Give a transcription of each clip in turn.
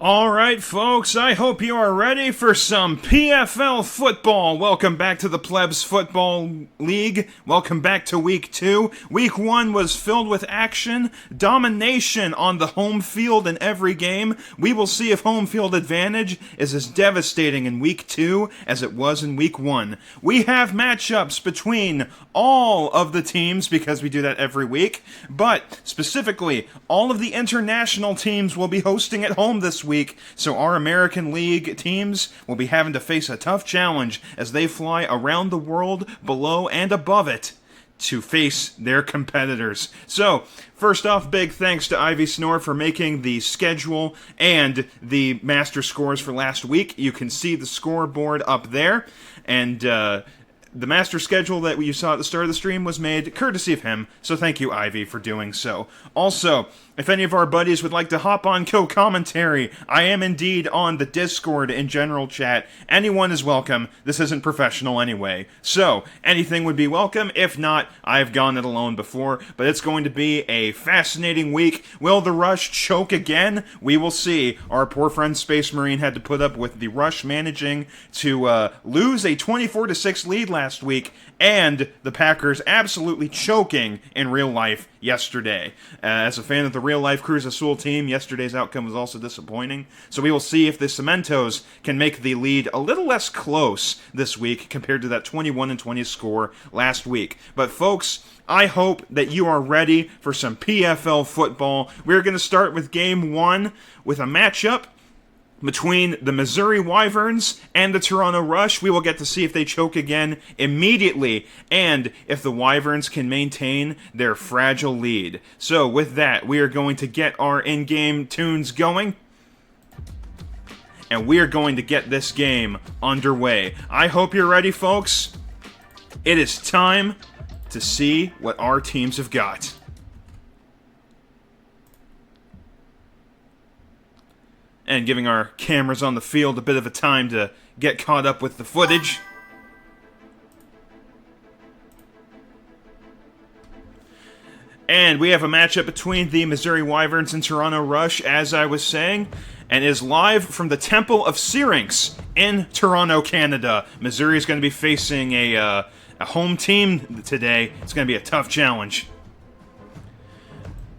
Alright folks, I hope you are ready for some PFL football. Welcome back to the Plebs Football League. Welcome back to Week 2. Week 1 was filled with action, domination on the home field in every game. We will see if home field advantage is as devastating in Week 2 as it was in Week 1. We have matchups between all of the teams because we do that every week, but specifically, all of the international teams will be hosting at home this week, so our American League teams will be having to face a tough challenge as they fly around the world, below and above it, to face their competitors. So, first off, big thanks to Ivy Snore for making the schedule and the master scores for last week. You can see the scoreboard up there, and the master schedule that you saw at the start of the stream was made courtesy of him, so thank you, Ivy, for doing so. Also, if any of our buddies would like to hop on co-commentary, I am indeed on the Discord in general chat. Anyone is welcome. This isn't professional anyway. So, anything would be welcome. If not, I've gone it alone before, but it's going to be a fascinating week. Will the Rush choke again? We will see. Our poor friend Space Marine had to put up with the Rush managing to lose a 24-6 lead last week, and the Packers absolutely choking in real life yesterday. As a fan of the real-life Cruz Azul team, yesterday's outcome was also disappointing, so we will see if the Cementos can make the lead a little less close this week compared to that 21-20 score last week. But folks, I hope that you are ready for some PFL football. We're going to start with Game 1 with a matchup between the Missouri Wyverns and the Toronto Rush. We will get to see if they choke again immediately, and if the Wyverns can maintain their fragile lead. So with that, we are going to get our in-game tunes going, and we are going to get this game underway. I hope you're ready, folks. It is time to see what our teams have got. And giving our cameras on the field a bit of a time to get caught up with the footage. And we have a matchup between the Missouri Wyverns and Toronto Rush, as I was saying, and is live from the Temple of Syrinx in Toronto, Canada. Missouri is going to be facing a home team today. It's going to be a tough challenge.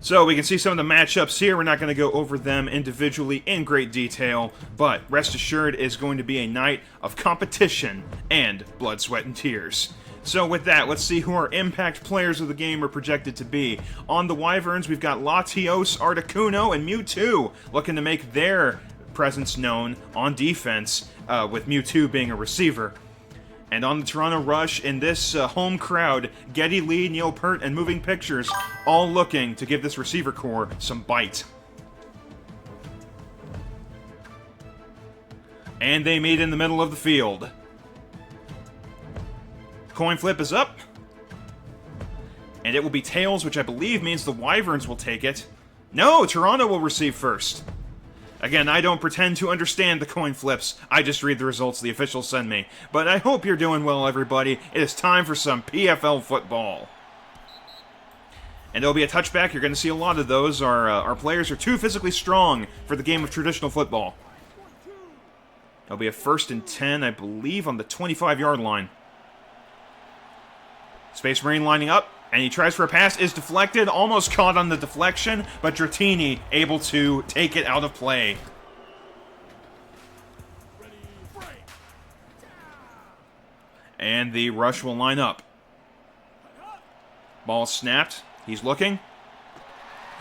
So we can see some of the matchups here. We're not going to go over them individually in great detail, but rest assured it is going to be a night of competition and blood, sweat, and tears. So with that, let's see who our impact players of the game are projected to be. On the Wyverns, we've got Latios, Articuno, and Mewtwo looking to make their presence known on defense, with Mewtwo being a receiver. And on the Toronto Rush, in this home crowd, Geddy Lee, Neil Peart, and Moving Pictures all looking to give this receiver core some bite. And they meet in the middle of the field. Coin flip is up. And it will be tails, which I believe means the Wyverns will take it. No, Toronto will receive first. Again, I don't pretend to understand the coin flips. I just read the results the officials send me. But I hope you're doing well, everybody. It is time for some PFL football. And there'll be a touchback. You're going to see a lot of those. Our players are too physically strong for the game of traditional football. There'll be a 1st and 10, I believe, on the 25-yard line. Space Marine lining up. And he tries for a pass, is deflected, almost caught on the deflection, but Dratini able to take it out of play. And the Rush will line up. Ball snapped. He's looking.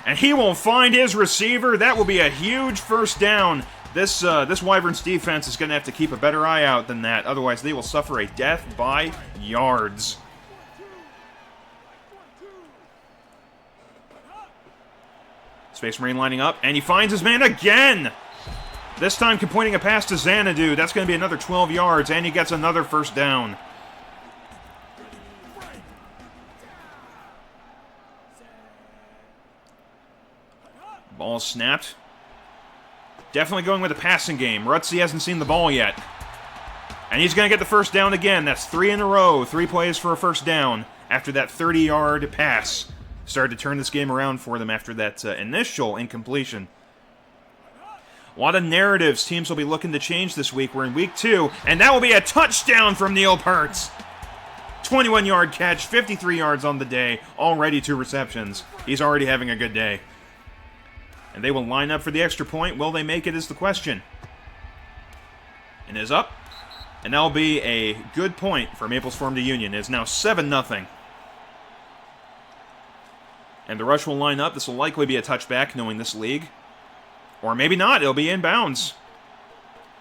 And he will find his receiver. That will be a huge first down. This Wyverns defense is going to have to keep a better eye out than that. Otherwise, they will suffer a death by yards. Space Marine lining up, and he finds his man again! This time completing a pass to Xanadu. That's going to be another 12 yards, and he gets another first down. Ball snapped. Definitely going with the passing game. Rutzy hasn't seen the ball yet. And he's going to get the first down again. That's 3 in a row. 3 plays for a first down after that 30-yard pass. Started to turn this game around for them after that initial incompletion. A lot of narratives teams will be looking to change this week. We're in week 2, and that will be a touchdown from Neil Peart. 21-yard catch, 53 yards on the day, already 2 receptions. He's already having a good day. And they will line up for the extra point. Will they make it is the question. And is up. And that'll be a good point for Maples Forum to Union. It's now 7-0. And the rush will line up. This will likely be a touchback, knowing this league. Or maybe not. It'll be inbounds.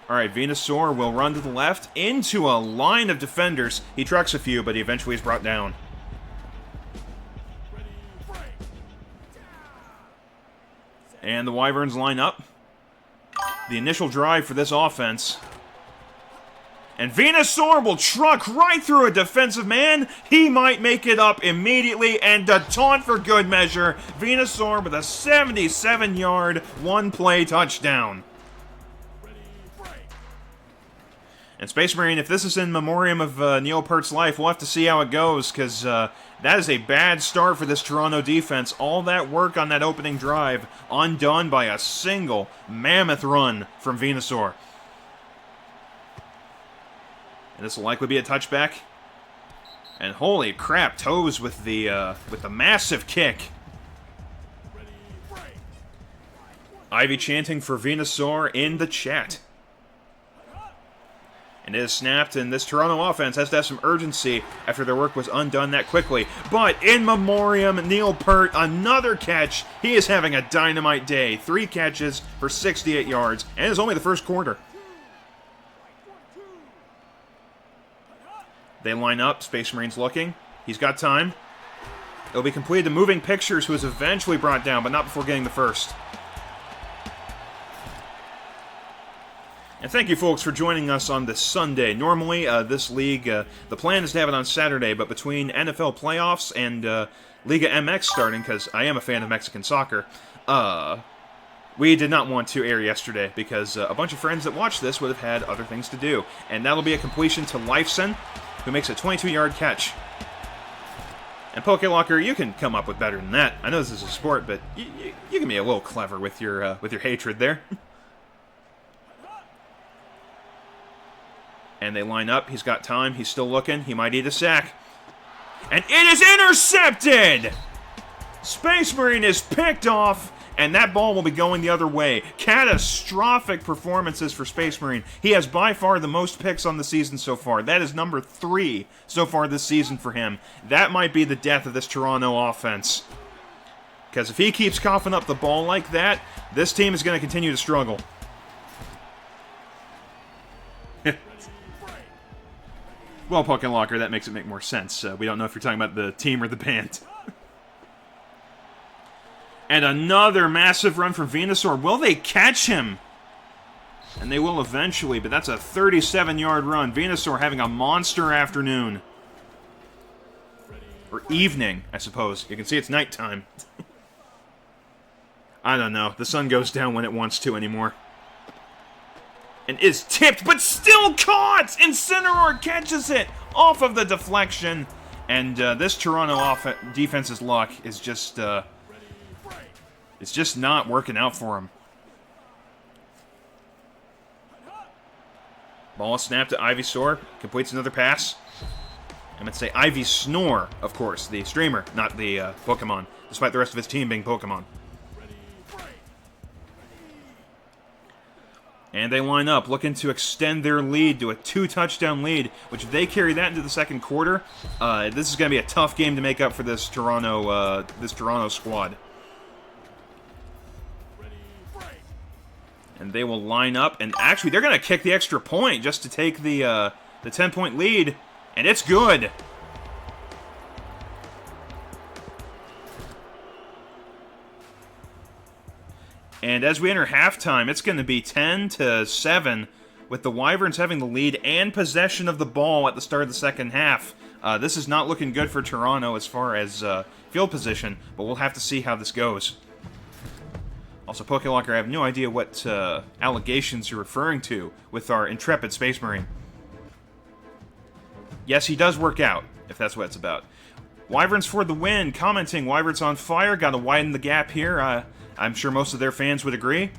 All right, Venusaur will run to the left into a line of defenders. He trucks a few, but he eventually is brought down. And the Wyverns line up. The initial drive for this offense. And Venusaur will truck right through a defensive man. He might make it up immediately, and a taunt for good measure. Venusaur with a 77-yard, one-play touchdown. And Space Marine, if this is in memoriam of Neil Peart's life, we'll have to see how it goes, because that is a bad start for this Toronto defense. All that work on that opening drive undone by a single mammoth run from Venusaur. And this will likely be a touchback. And holy crap, Toes with the massive kick. Ivy chanting for Venusaur in the chat. And it is snapped, and this Toronto offense has to have some urgency after their work was undone that quickly. But in memoriam, Neil Peart, another catch. He is having a dynamite day. 3 catches for 68 yards, and it's only the first quarter. They line up. Space Marine's looking. He's got time. It'll be completed to Moving Pictures, who is eventually brought down, but not before getting the first. And thank you, folks, for joining us on this Sunday. Normally, this league, the plan is to have it on Saturday, but between NFL playoffs and Liga MX starting, because I am a fan of Mexican soccer, we did not want to air yesterday, because a bunch of friends that watched this would have had other things to do. And that'll be a completion to Lifeson, who makes a 22-yard catch. And Pokelocker, you can come up with better than that. I know this is a sport, but you can be a little clever with your hatred there. And they line up. He's got time. He's still looking. He might eat a sack. And it is intercepted! Space Marine is picked off, and that ball will be going the other way. Catastrophic performances for Space Marine. He has by far the most picks on the season so far. That is number 3 so far this season for him. That might be the death of this Toronto offense. Because if he keeps coughing up the ball like that, this team is going to continue to struggle. Well, Pokelocker, that makes it make more sense. We don't know if you're talking about the team or the band. And another massive run from Venusaur. Will they catch him? And they will eventually, but that's a 37-yard run. Venusaur having a monster afternoon. Or evening, I suppose. You can see it's nighttime. I don't know. The sun goes down when it wants to anymore. And is tipped, but still caught! Incineroar catches it off of the deflection. And this Toronto defense's luck is just... it's just not working out for him. Ball is snapped to Ivysaur. Completes another pass. I meant to say Ivysnore, of course. The streamer, not the Pokemon. Despite the rest of his team being Pokemon. And they line up, looking to extend their lead to a 2-touchdown lead, which if they carry that into the second quarter, this is going to be a tough game to make up for this Toronto squad. And they will line up, and actually they're going to kick the extra point just to take the 10-point lead, and it's good. And as we enter halftime, it's going to be 10-7, with the Wyverns having the lead and possession of the ball at the start of the second half. This is not looking good for Toronto as far as field position, but we'll have to see how this goes. Also, Pokelocker, I have no idea what allegations you're referring to with our intrepid Space Marine. Yes, he does work out, if that's what it's about. Wyverns for the win, commenting, Wyverns on fire, got to widen the gap here. I'm sure most of their fans would agree.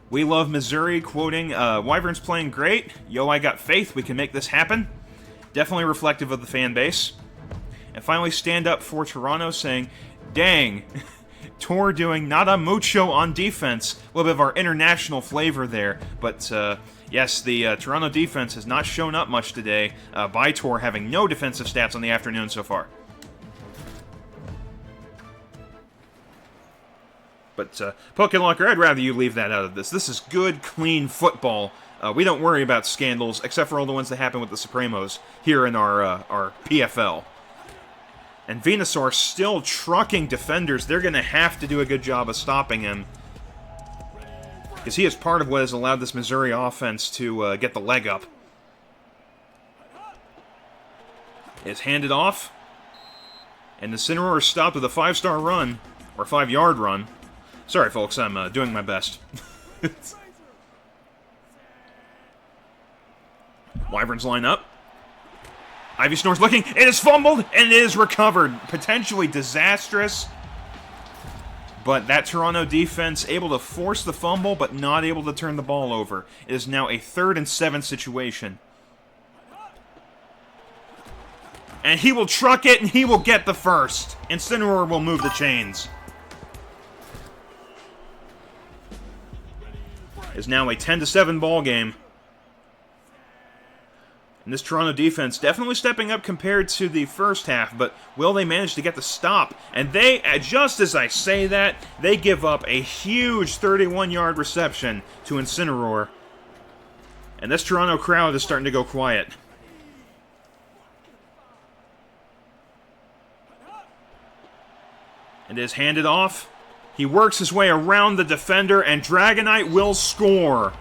We love Missouri, quoting, Wyvern's playing great. Yo, I got faith. We can make this happen. Definitely reflective of the fan base. And finally, Stand Up for Toronto, saying, dang, Tor doing nada mucho on defense. A little bit of our international flavor there. But, yes, the Toronto defense has not shown up much today, by Tor having no defensive stats on the afternoon so far. But, Pokelocker, I'd rather you leave that out of this. This is good, clean football. We don't worry about scandals, except for all the ones that happen with the Supremos here in our PFL. And Venusaur still trucking defenders. They're going to have to do a good job of stopping him, because he is part of what has allowed this Missouri offense to get the leg up. It's handed off, and the Incineroar is stopped with a 5-star run, or 5-yard run. Sorry, folks, I'm doing my best. Wyverns line up. Ivysaur's looking. It is fumbled, and it is recovered. Potentially disastrous. But that Toronto defense able to force the fumble, but not able to turn the ball over. It is now a 3rd and 7 situation. And he will truck it, and he will get the first. Incineroar will move the chains. It's now a 10-7 ball game. And this Toronto defense definitely stepping up compared to the first half, but will they manage to get the stop? And they, just as I say that, they give up a huge 31-yard reception to Incineroar. And this Toronto crowd is starting to go quiet. And is handed off. He works his way around the defender, and Dragonite will score.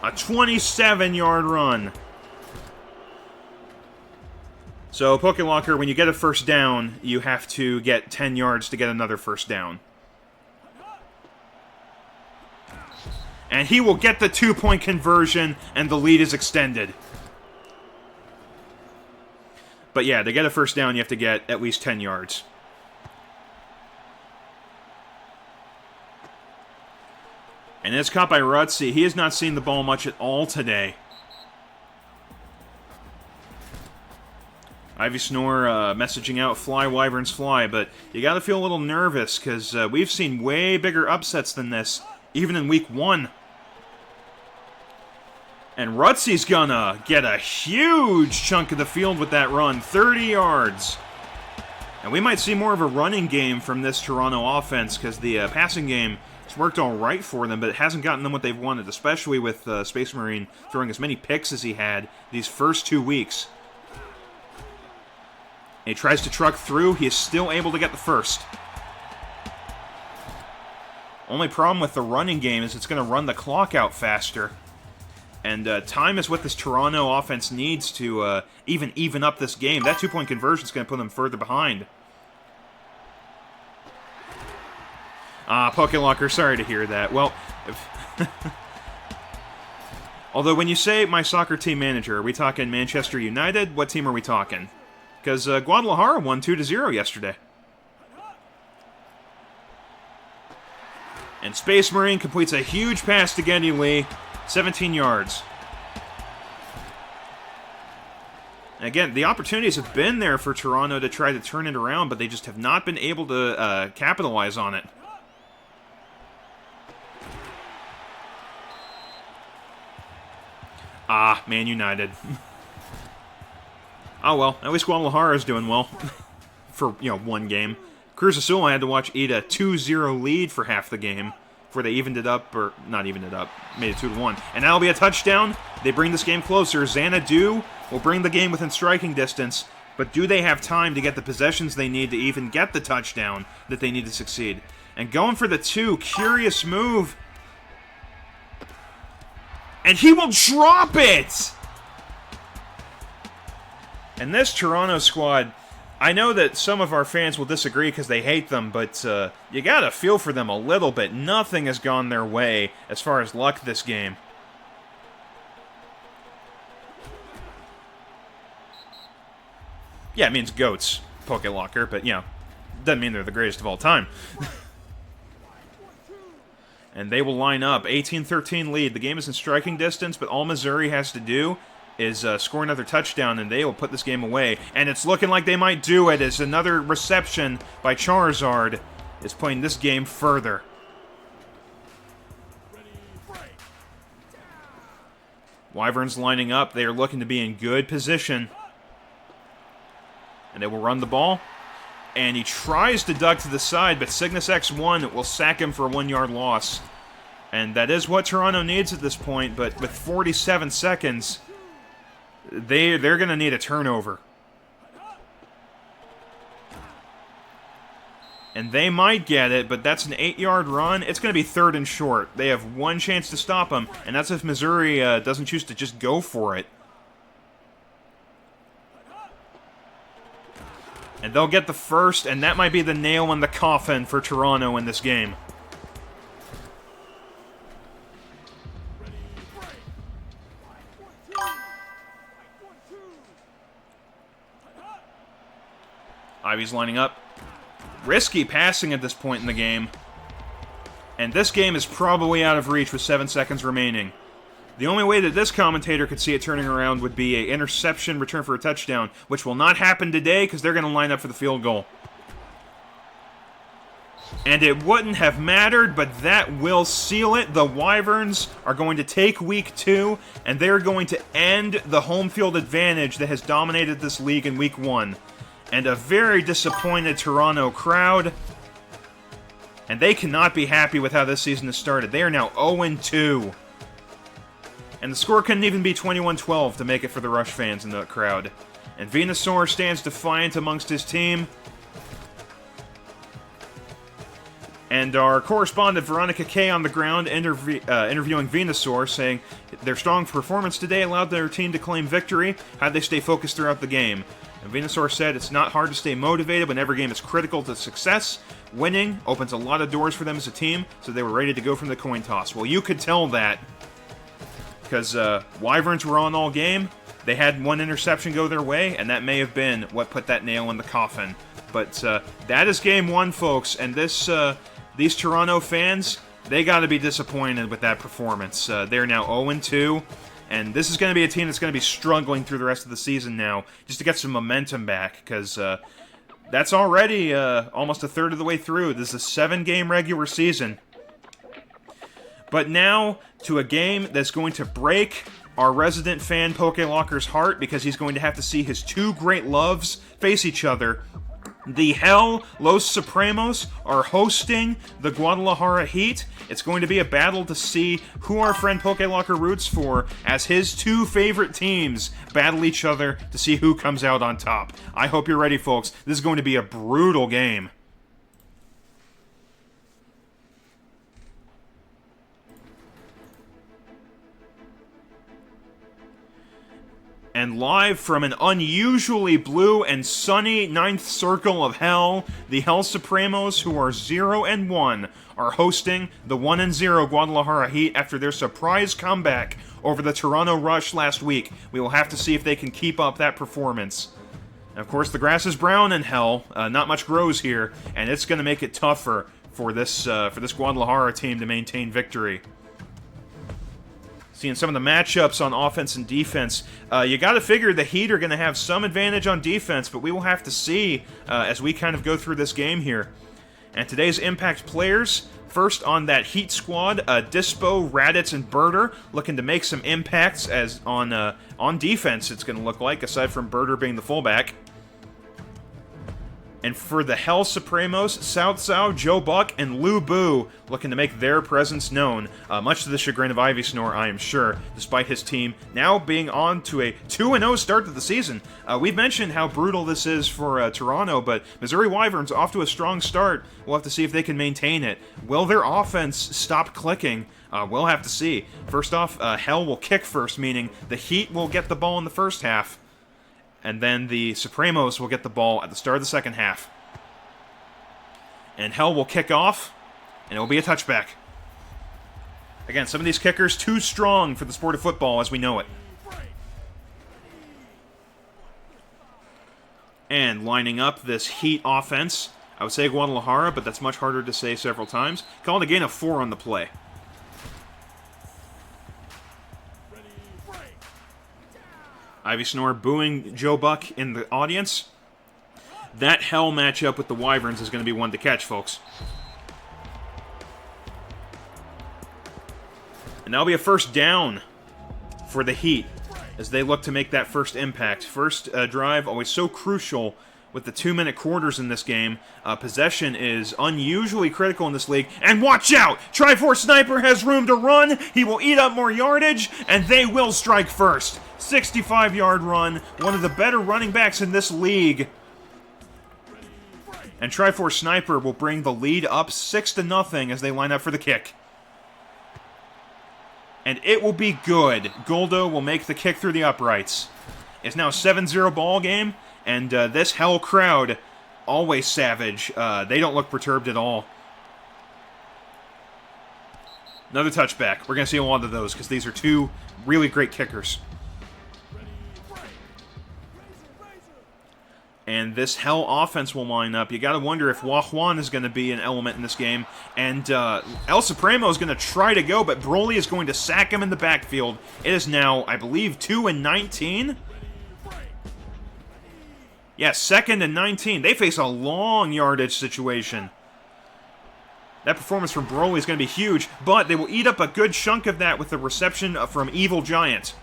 A 27-yard run. So, Pokelocker, when you get a first down, you have to get 10 yards to get another first down. And he will get the 2-point conversion, and the lead is extended. But yeah, to get a first down, you have to get at least 10 yards. And it's caught by Rutsy. He has not seen the ball much at all today. Ivysaur messaging out, fly, Wyverns, fly, but you gotta feel a little nervous, because we've seen way bigger upsets than this, even in Week 1. And Rutsy's gonna get a huge chunk of the field with that run, 30 yards. And we might see more of a running game from this Toronto offense, because the passing game has worked all right for them, but it hasn't gotten them what they've wanted, especially with Space Marine throwing as many picks as he had these first 2 weeks. He tries to truck through. He is still able to get the first. Only problem with the running game is it's going to run the clock out faster. And time is what this Toronto offense needs to even up this game. That 2-point conversion is going to put them further behind. Pokelocker, sorry to hear that. Well, although when you say my soccer team manager, are we talking Manchester United? What team are we talking? Because Guadalajara won 2-0 yesterday. And Space Marine completes a huge pass to Geddy Lee. 17 yards. And again, the opportunities have been there for Toronto to try to turn it around, but they just have not been able to capitalize on it. Man United. Oh well, at least Guadalajara is doing well. For, one game. Cruz Azul had to watch eat a 2-0 lead for half the game before they evened it up, or not evened it up, made it 2-1. And that'll be a touchdown. They bring this game closer. Xanadu will bring the game within striking distance, but do they have time to get the possessions they need to even get the touchdown that they need to succeed? And going for the 2, curious move. And he will drop it! And this Toronto squad, I know that some of our fans will disagree because they hate them, but you gotta feel for them a little bit. Nothing has gone their way as far as luck this game. Yeah, it means goats, Pokelocker, but, doesn't mean they're the greatest of all time. And they will line up. 18-13 lead. The game is in striking distance, but all Missouri has to do is score another touchdown, and they will put this game away. And it's looking like they might do it, as another reception by Charizard is playing this game further. Wyverns lining up. They are looking to be in good position. And they will run the ball. And he tries to duck to the side, but Cygnus X1 will sack him for a 1-yard loss. And that is what Toronto needs at this point, but with 47 seconds, they're going to need a turnover. And they might get it, but that's an 8-yard run. It's going to be 3rd and short. They have one chance to stop them, and that's if Missouri doesn't choose to just go for it. And they'll get the first, and that might be the nail in the coffin for Toronto in this game. Ivy's lining up. Risky passing at this point in the game. And this game is probably out of reach with 7 seconds remaining. The only way that this commentator could see it turning around would be an interception return for a touchdown, which will not happen today because they're going to line up for the field goal. And it wouldn't have mattered, but that will seal it. The Wyverns are going to take Week 2, and they're going to end the home field advantage that has dominated this league in Week 1. And a very disappointed Toronto crowd. And they cannot be happy with how this season has started. They are now 0-2. And the score couldn't even be 21-12 to make it for the Rush fans in the crowd. And Venusaur stands defiant amongst his team. And our correspondent Veronica Kay on the ground interviewing Venusaur, saying their strong performance today allowed their team to claim victory. How'd they stay focused throughout the game? And Venusaur said it's not hard to stay motivated when every game is critical to success. Winning opens a lot of doors for them as a team, so they were ready to go from the coin toss. Well, you could tell that, because Wyverns were on all game. They had one interception go their way, and that may have been what put that nail in the coffin. But that is game 1, folks, and these Toronto fans, they got to be disappointed with that performance. They're now 0-2, and this is going to be a team that's going to be struggling through the rest of the season now, just to get some momentum back, because that's already almost a third of the way through. This is a 7-game regular season. But now, to a game that's going to break our resident fan PokeLocker's heart, because he's going to have to see his two great loves face each other. The Hell Los Supremos are hosting the Guadalajara Heat. It's going to be a battle to see who our friend PokeLocker roots for, as his two favorite teams battle each other to see who comes out on top. I hope you're ready, folks. This is going to be a brutal game. And live from an unusually blue and sunny 9th Circle of Hell, the Hell Supremos, who are 0-1, are hosting the 1-0 Guadalajara Heat after their surprise comeback over the Toronto Rush last week. We will have to see if they can keep up that performance. And of course, the grass is brown in Hell. Not much grows here, and it's going to make it tougher for this Guadalajara team to maintain victory. Seeing some of the matchups on offense and defense, you got to figure the Heat are going to have some advantage on defense, but we will have to see as we kind of go through this game here. And today's impact players, first on that Heat squad, Dispo, Raditz, and Birder, looking to make some impacts as on defense, it's going to look like, aside from Birder being the fullback. And for the Hell Supremos, South Sao, Joe Buck, and Lou Boo looking to make their presence known, much to the chagrin of Ivysaur, I am sure, despite his team now being on to a 2-0 start to the season. We've mentioned how brutal this is for Toronto, but Missouri Wyverns off to a strong start. We'll have to see if they can maintain it. Will their offense stop clicking? We'll have to see. First off, Hell will kick first, meaning the Heat will get the ball in the first half. And then the Supremos will get the ball at the start of the second half. And Hell will kick off, and it will be a touchback. Again, some of these kickers too strong for the sport of football as we know it. And lining up this Heat offense, I would say Guadalajara, but that's much harder to say several times. Called a gain of 4 on the play. Ivy Snore booing Joe Buck in the audience. That hell matchup with the Wyverns is going to be one to catch, folks. And that'll be a first down for the Heat as they look to make that first impact. First drive, always so crucial with the 2-minute quarters in this game. Possession is unusually critical in this league. And watch out! Tri-Force Sniper has room to run. He will eat up more yardage, and they will strike first. 65-yard run. One of the better running backs in this league. And Tri-Force Sniper will bring the lead up 6-0 as they line up for the kick. And it will be good. Goldo will make the kick through the uprights. It's now a 7-0 ball game, and this hell crowd, always savage. They don't look perturbed at all. Another touchback. We're going to see a lot of those because these are two really great kickers. And this hell offense will line up. You got to wonder if Juan is going to be an element in this game. And El Supremo is going to try to go, but Broly is going to sack him in the backfield. It is now, I believe, 2-19. Yes, 2nd and 19. They face a long yardage situation. That performance from Broly is going to be huge, but they will eat up a good chunk of that with the reception from Evil Giant.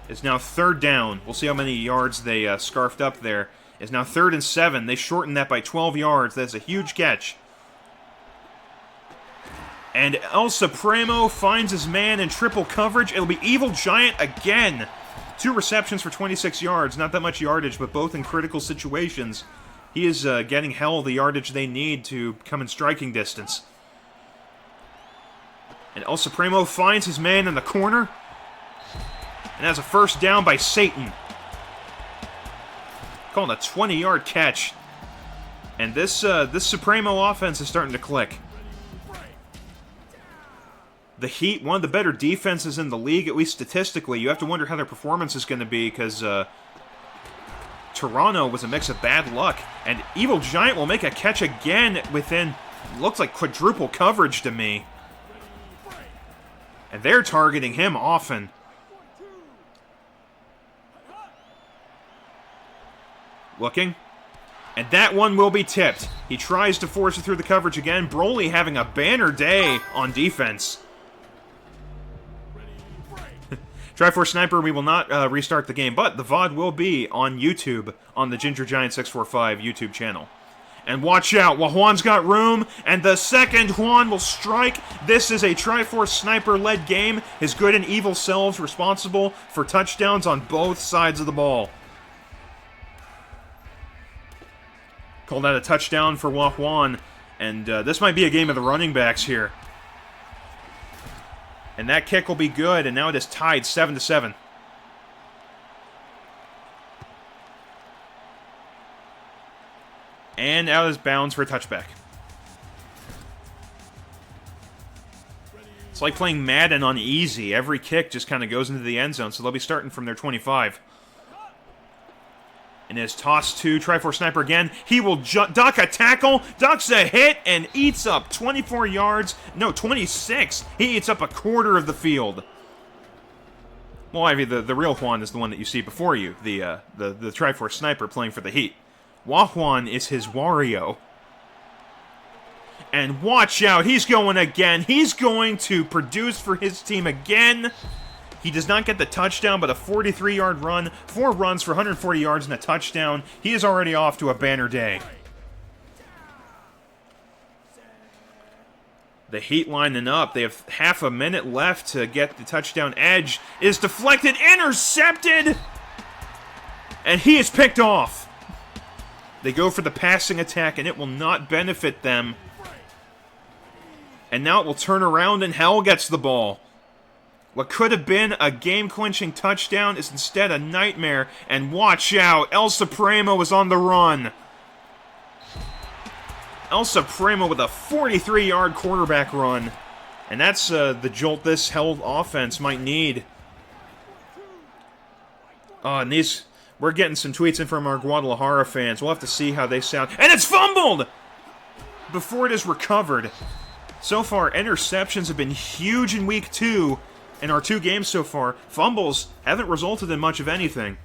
It's now 3rd down. We'll see how many yards they scarfed up there. It's now 3rd and 7. They shortened that by 12 yards. That's a huge catch. And El Supremo finds his man in triple coverage. It'll be Evil Giant again. 2 receptions for 26 yards. Not that much yardage, but both in critical situations. He is getting hell the yardage they need to come in striking distance. And El Supremo finds his man in the corner. And has a first down by Satan. Calling a 20-yard catch. And this Supremo offense is starting to click. The Heat, one of the better defenses in the league, at least statistically. You have to wonder how their performance is going to be, because Toronto was a mix of bad luck. And Evil Giant will make a catch again within, looks like quadruple coverage to me. And they're targeting him often. Looking. And that one will be tipped. He tries to force it through the coverage again. Broly having a banner day on defense. Tri-Force Sniper, we will not restart the game, but the VOD will be on YouTube, on the Ginger Giant 645 YouTube channel. And watch out, Juan's got room, and the second Juan will strike. This is a Tri-Force Sniper-led game. His good and evil selves responsible for touchdowns on both sides of the ball. Called out a touchdown for Juan, and this might be a game of the running backs here. And that kick will be good, and now it is tied 7-7. And out of bounds for a touchback. It's like playing Madden on easy. Every kick just kind of goes into the end zone, so they'll be starting from their 25. And is tossed to Tri-Force Sniper again. He will duck a tackle, ducks a hit, and eats up 24 yards. No, 26. He eats up a quarter of the field. Well, Ivy, the real Juan is the one that you see before you. The Tri-Force Sniper playing for the Heat. Juan is his Wario. And watch out, he's going again. He's going to produce for his team again. He does not get the touchdown, but a 43-yard run, 4 runs for 140 yards and a touchdown. He is already off to a banner day. The Heat lining up. They have half a minute left to get the touchdown edge. Is deflected, intercepted, and he is picked off. They go for the passing attack, and it will not benefit them. And now it will turn around, and Hell gets the ball. What could have been a game-clinching touchdown is instead a nightmare. And watch out, El Supremo is on the run. El Supremo with a 43-yard quarterback run. And that's the jolt this Hell offense might need. And we're getting some tweets in from our Guadalajara fans. We'll have to see how they sound. And it's fumbled! Before it is recovered. So far, interceptions have been huge in Week 2. in our 2 games so far. Fumbles haven't resulted in much of anything.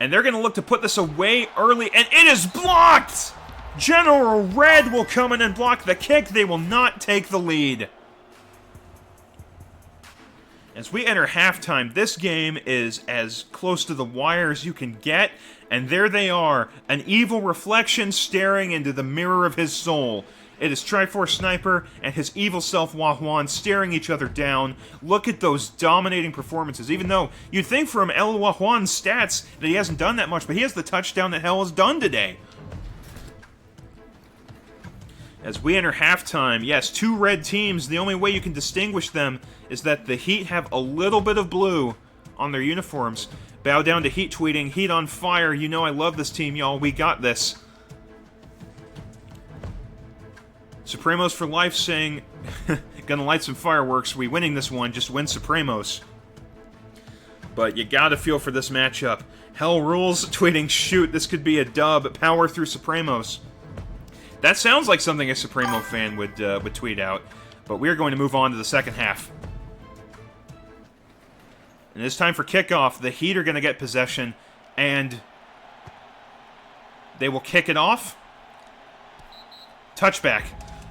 And they're going to look to put this away early, and it is blocked! General Red will come in and block the kick. They will not take the lead. As we enter halftime, this game is as close to the wire as you can get, and there they are, an evil reflection staring into the mirror of his soul. It is Triforce Sniper and his evil self Wahuan staring each other down. Look at those dominating performances, even though you'd think from El Wahuan's stats that he hasn't done that much, but he has the touchdown that Hell has done today. As we enter halftime, yes, 2 red teams. The only way you can distinguish them is that the Heat have a little bit of blue on their uniforms. Bow down to Heat tweeting, Heat on fire. You know I love this team, y'all. We got this. Supremos for Life saying, gonna light some fireworks. We winning this one, just win Supremos. But you gotta feel for this matchup. Hell Rules tweeting, shoot, this could be a dub. Power through Supremos. That sounds like something a Supremo fan would tweet out. But we're going to move on to the second half. And it's time for kickoff. The Heat are going to get possession, and they will kick it off. Touchback.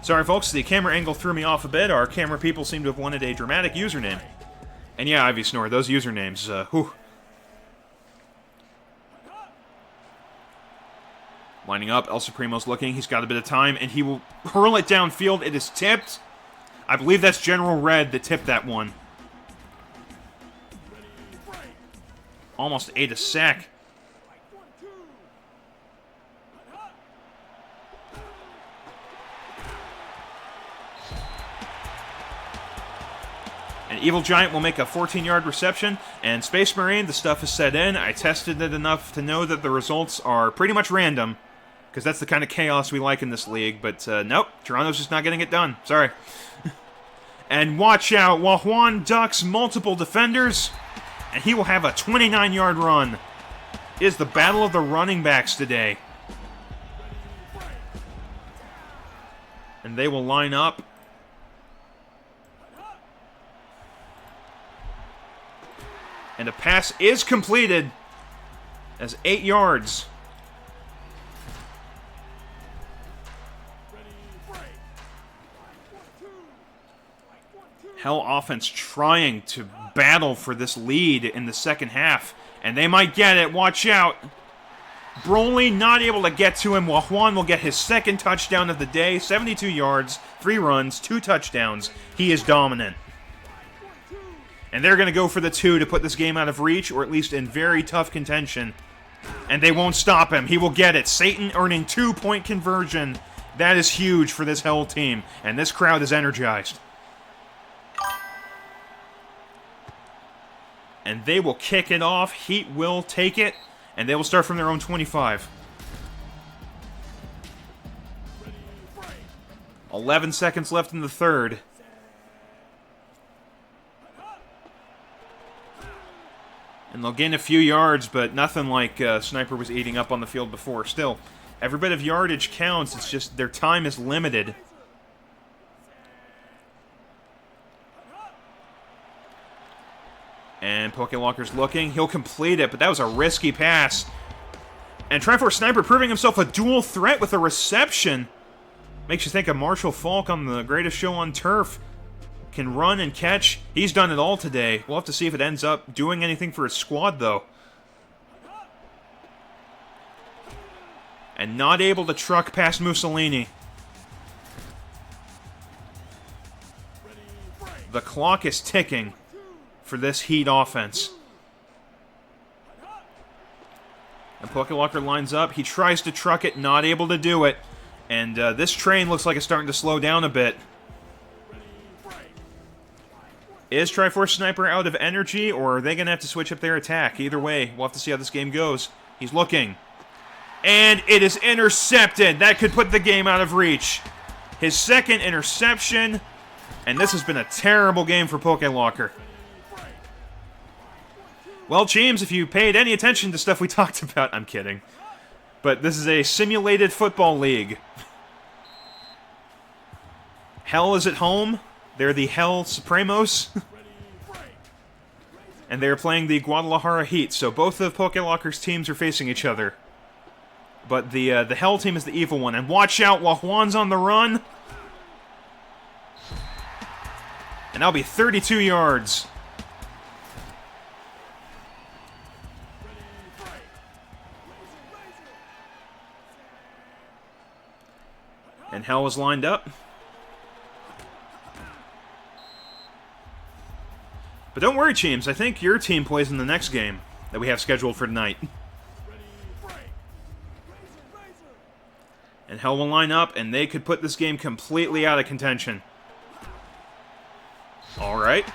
Sorry, folks, the camera angle threw me off a bit. Our camera people seem to have wanted a dramatic username. And yeah, Ivy Snore, those usernames, whew. Lining up, El Supremo's looking. He's got a bit of time, and he will hurl it downfield. It is tipped. I believe that's General Red that tipped that one. Almost ate a sack. An Evil Giant will make a 14-yard reception, and Space Marine, the stuff is set in. I tested it enough to know that the results are pretty much random, because that's the kind of chaos we like in this league, but nope, Toronto's just not getting it done. Sorry. And watch out, Wahuan ducks multiple defenders, and he will have a 29-yard run. It is the battle of the running backs today. And they will line up. And a pass is completed as 8 yards. Hell offense trying to battle for this lead in the second half. And they might get it. Watch out. Broly not able to get to him. Wahuan will get his second touchdown of the day. 72 yards, 3 runs, 2 touchdowns. He is dominant. And they're going to go for the 2 to put this game out of reach, or at least in very tough contention. And they won't stop him. He will get it. Satan earning 2-point conversion. That is huge for this Hell team. And this crowd is energized. And they will kick it off. Heat will take it. And they will start from their own 25. 11 seconds left in the third. And they'll gain a few yards, but nothing like Sniper was eating up on the field before. Still, every bit of yardage counts. It's just their time is limited. And Pokélocker's looking. He'll complete it, but that was a risky pass. And Triforce Sniper proving himself a dual threat with a reception. Makes you think of Marshall Faulk on the greatest show on turf. Can run and catch. He's done it all today. We'll have to see if it ends up doing anything for his squad, though. And not able to truck past Mussolini. The clock is ticking for this Heat offense. And Pokélocker lines up. He tries to truck it, not able to do it. And this train looks like it's starting to slow down a bit. Is Triforce Sniper out of energy, or are they going to have to switch up their attack? Either way, we'll have to see how this game goes. He's looking. And it is intercepted. That could put the game out of reach. His second interception. And this has been a terrible game for Pokélocker. Well, James, if you paid any attention to stuff we talked about, I'm kidding. But this is a simulated football league. Hell is at home. They're the Hell Supremos. And they're playing the Guadalajara Heat, so both of Pokelocker's teams are facing each other. But the Hell team is the evil one. And watch out while Juan's on the run. And that'll be 32 yards. And Hell is lined up. But don't worry, teams. I think your team plays in the next game that we have scheduled for tonight. And Hell will line up, and they could put this game completely out of contention. Alright.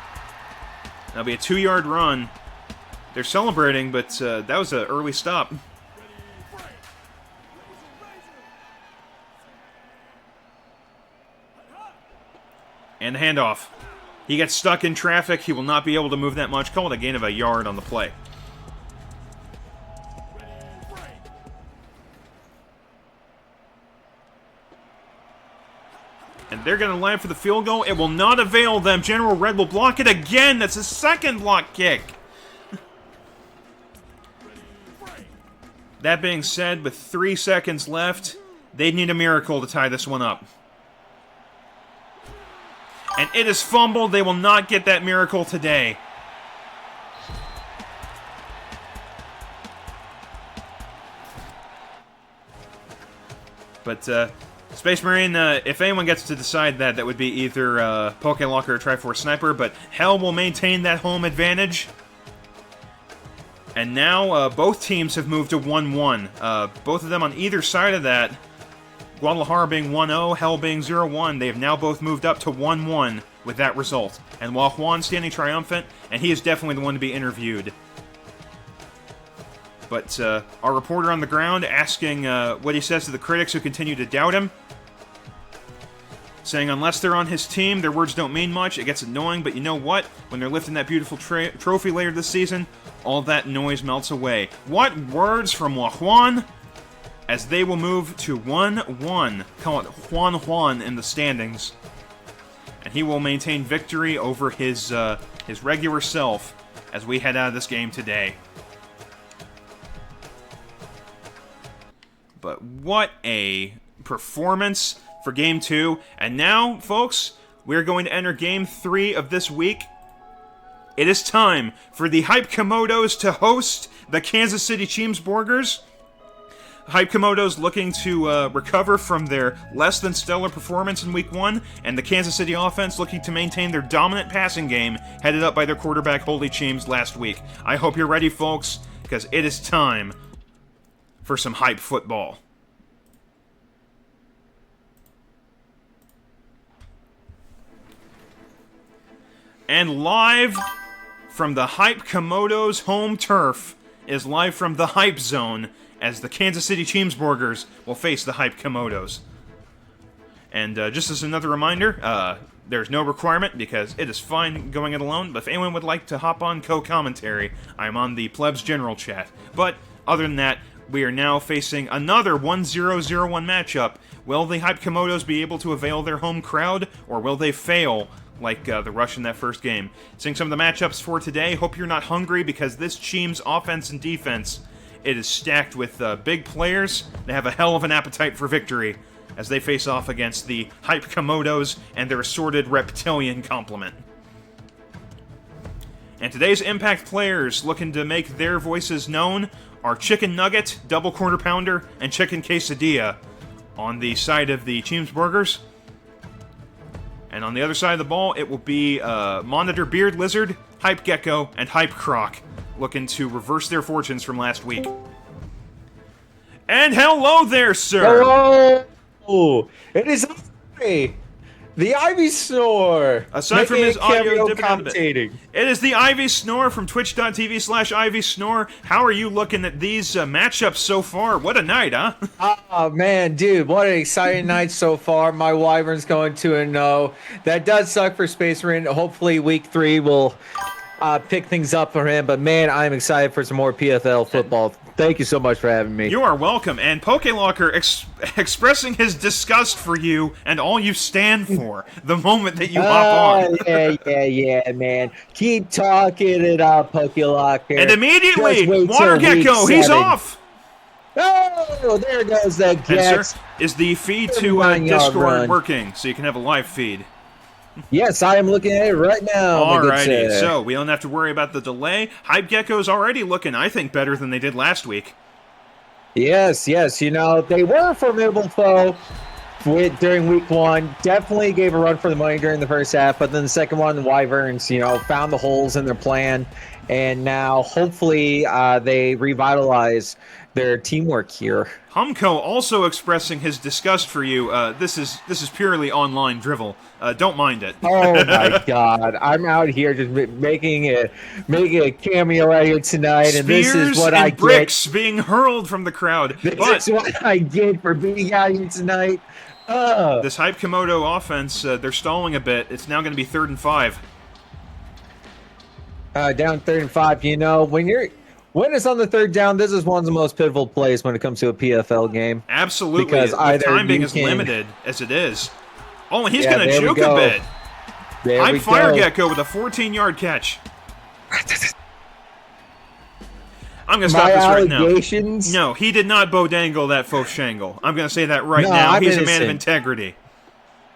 That'll be a 2-yard run. They're celebrating, but that was an early stop. And the handoff. He gets stuck in traffic. He will not be able to move that much. Call it a gain of a yard on the play. And they're going to line for the field goal. It will not avail them. General Red will block it again. That's his second block kick. That being said, with 3 seconds left, they need a miracle to tie this one up. And it is fumbled. They will not get that miracle today. But Space Marine, if anyone gets to decide that, that would be either Pokelocker or Triforce Sniper. But Hell will maintain that home advantage. And now both teams have moved to 1-1. Both of them on either side of that. Guadalajara being 1-0, Hell being 0-1, they have now both moved up to 1-1 with that result. And while Juan's standing triumphant, and he is definitely the one to be interviewed. But our reporter on the ground asking what he says to the critics who continue to doubt him. Saying unless they're on his team, their words don't mean much. It gets annoying, but you know what? When they're lifting that beautiful trophy later this season, all that noise melts away. What words from Juan? As they will move to 1-1. Call it Juan in the standings. And he will maintain victory over his regular self as we head out of this game today. But what a performance for Game 2. And now, folks, we're going to enter Game 3 of this week. It is time for the Hype Komodos to host the Kansas City Chiefs-Burgers. Hype Komodos looking to recover from their less than stellar performance in Week 1, and the Kansas City offense looking to maintain their dominant passing game, headed up by their quarterback Holy Cheems last week. I hope you're ready, folks, because it is time for some hype football. And live from the Hype Komodos home turf is live from the Hype Zone, as the Kansas City Chiefs-Burgers will face the Hype Komodos. And just as another reminder, there's no requirement because it is fine going it alone, but if anyone would like to hop on co-commentary, I'm on the Plebs General chat. But other than that, we are now facing another 1-0-0-1 matchup. Will the Hype Komodos be able to avail their home crowd, or will they fail like the Rush in that first game? Seeing some of the matchups for today, hope you're not hungry because this team's offense and defense, it is stacked with big players. They have a hell of an appetite for victory as they face off against the Hype Komodos and their assorted reptilian complement. And today's Impact players looking to make their voices known are Chicken Nugget, Double Quarter Pounder, and Chicken Quesadilla on the side of the Chiefs-Burgers. And on the other side of the ball, it will be Monitor Beard Lizard, Hype Gecko, and Hype Croc, looking to reverse their fortunes from last week. And hello there, sir! Hello! It is the Ivy Snore! Aside from his audio commentating. It is the Ivy Snore from twitch.tv/Ivy Snore. How are you looking at these matchups so far? What a night, huh? Oh, man, dude, what an exciting night so far. My Wyvern's going 2-0. That does suck for Space Marine. Hopefully week 3 will pick things up for him. But, man, I'm excited for some more PFL football. Thank you so much for having me. You are welcome. And PokeLocker expressing his disgust for you and all you stand for the moment that you hop on. Yeah, man. Keep talking it up, PokeLocker. And immediately, Just wait Water till week Gecko, he's 7. off. Oh, there goes the And Gex. sir, is the feed to 39-yard Discord run. working so you can have a live feed? Yes, I am looking at it right now. my good Alrighty, sir. so we don't have to worry about the delay. Hype Gecko's already looking, I think, better than they did last week. Yes. You know, they were a formidable foe during week 1. Definitely gave a run for the money during the first half, but then the second one, the Wyverns, you know, found the holes in their plan, and now hopefully they revitalize their teamwork here. Humko also expressing his disgust for you. This is purely online drivel. Don't mind it. Oh my God! I'm out here just making a cameo right here tonight, and this is what I and bricks being hurled from the crowd. get. But This is what I get for being out here tonight. this Hype Komodo offense, they're stalling a bit. It's now going to be 3rd and 5. Down 3rd and 5. You know, when it's on the 3rd down, this is one of the most pivotal plays when it comes to a PFL game. Absolutely, Because with either time being you as can- limited as it is. Oh, and he's Yeah, going to there we juke a go. bit. There I'm we Fire go. Gecko with a 14-yard catch. I'm going to stop My this right now. allegations. No, he did not bodangle that faux shangle. I'm going to say that right No, now. I'm He's a man of innocent. integrity.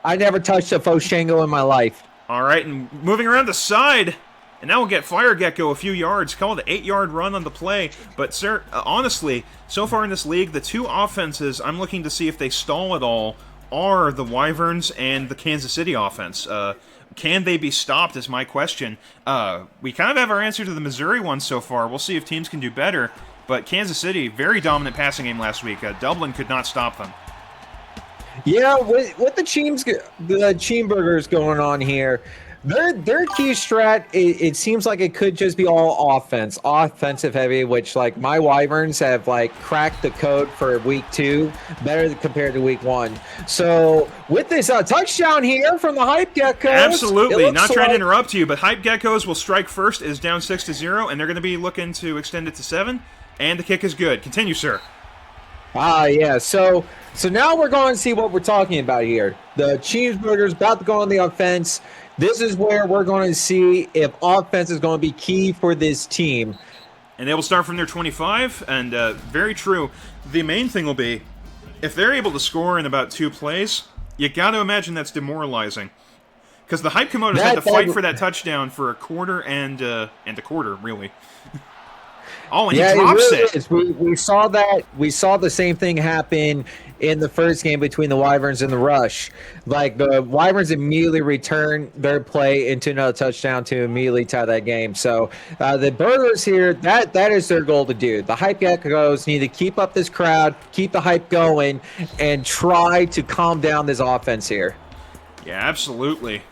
I never touched a faux shango in my life. All right, and moving around the side, and now we'll get Fire Gecko a few yards. Called an 8-yard run on the play. But, sir, honestly, so far in this league, the two offenses I'm looking to see if they stall at all are the Wyverns and the Kansas City offense. Can they be stopped is my question. We kind of have our answer to the Missouri one so far. We'll see if teams can do better. But Kansas City, very dominant passing game last week. Dublin could not stop them. Yeah, with the Cheeseburgers going on here, their key strat, it seems like it could just be all offensive heavy, which like my Wyverns have like cracked the code for week 2 better compared to week 1. So with this touchdown here from the Hype Geckos, Absolutely, not trying to like, interrupt you, but Hype Geckos will strike first, is down 6-0, and they're going to be looking to extend it to 7. And the kick is good. Continue, sir. yeah. So now we're going to see what we're talking about here. The Cheeseburgers about to go on the offense. This is where we're going to see if offense is going to be key for this team. And they will start from their 25, and very true. The main thing will be, if they're able to score in about 2 plays, you got to imagine that's demoralizing. Because the Hype Komodos had to fight for that touchdown for a quarter and a quarter, really. Oh, and he drops really it. is. We saw that. We saw the same thing happen in the first game between the Wyverns and the Rush. Like the Wyverns immediately returned their play into another touchdown to immediately tie that game. So the Burgers here, that is their goal to do. The Hype Geckos need to keep up this crowd, keep the hype going, and try to calm down this offense here. Yeah, absolutely.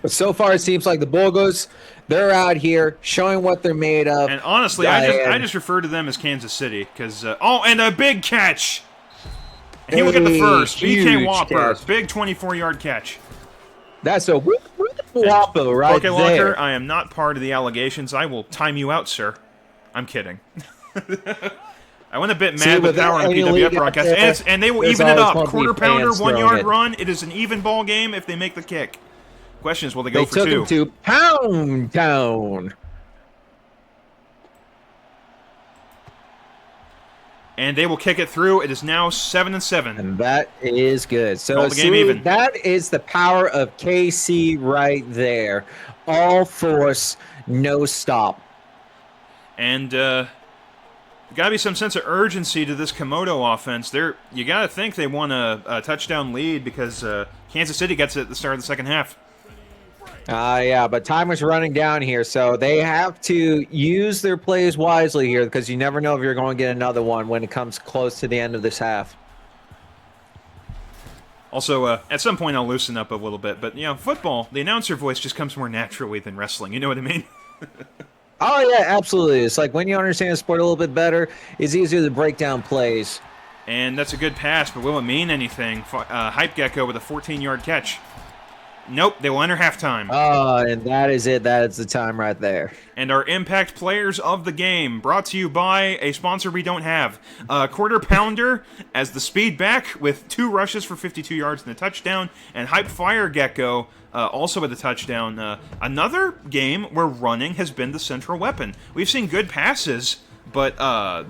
But so far, it seems like the Burgers, they're out here showing what they're made of. And honestly, I just refer to them as Kansas City because and a big catch. And he will get the first. BK huge Whopper, catch. big 24-yard catch. That's a Whopper right Okay, there. Locker, I am not part of the allegations. I will time you out, sir. I'm kidding. I went a bit mad with power on the PWF broadcast, and they will there's even it always up. gonna be Quarter pounder, fans 1 yard throwing it. run. It is an even ball game if they make the kick. Question is, will they go They for took 2? him to Pound Town. And they will kick it through. It is now 7-7. And that is good. So Call the game see, even. that is the power of KC right there. All force, no stop. And got to be some sense of urgency to this Komodo offense. You got to think they won a touchdown lead because Kansas City gets it at the start of the second half. Yeah, but time is running down here, so they have to use their plays wisely here because you never know if you're going to get another one when it comes close to the end of this half. Also, at some point I'll loosen up a little bit, but, football, the announcer voice just comes more naturally than wrestling. You know what I mean? Oh, yeah, absolutely. It's like when you understand the sport a little bit better, it's easier to break down plays. And that's a good pass, but will it mean anything? Hype Gecko with a 14-yard catch. Nope, they will enter halftime. Oh, and that is it. That is the time right there. And our impact players of the game, brought to you by a sponsor we don't have. Quarter Pounder as the speed back with 2 rushes for 52 yards and a touchdown. And Hype Fire Gecko also with a touchdown. Another game where running has been the central weapon. We've seen good passes, but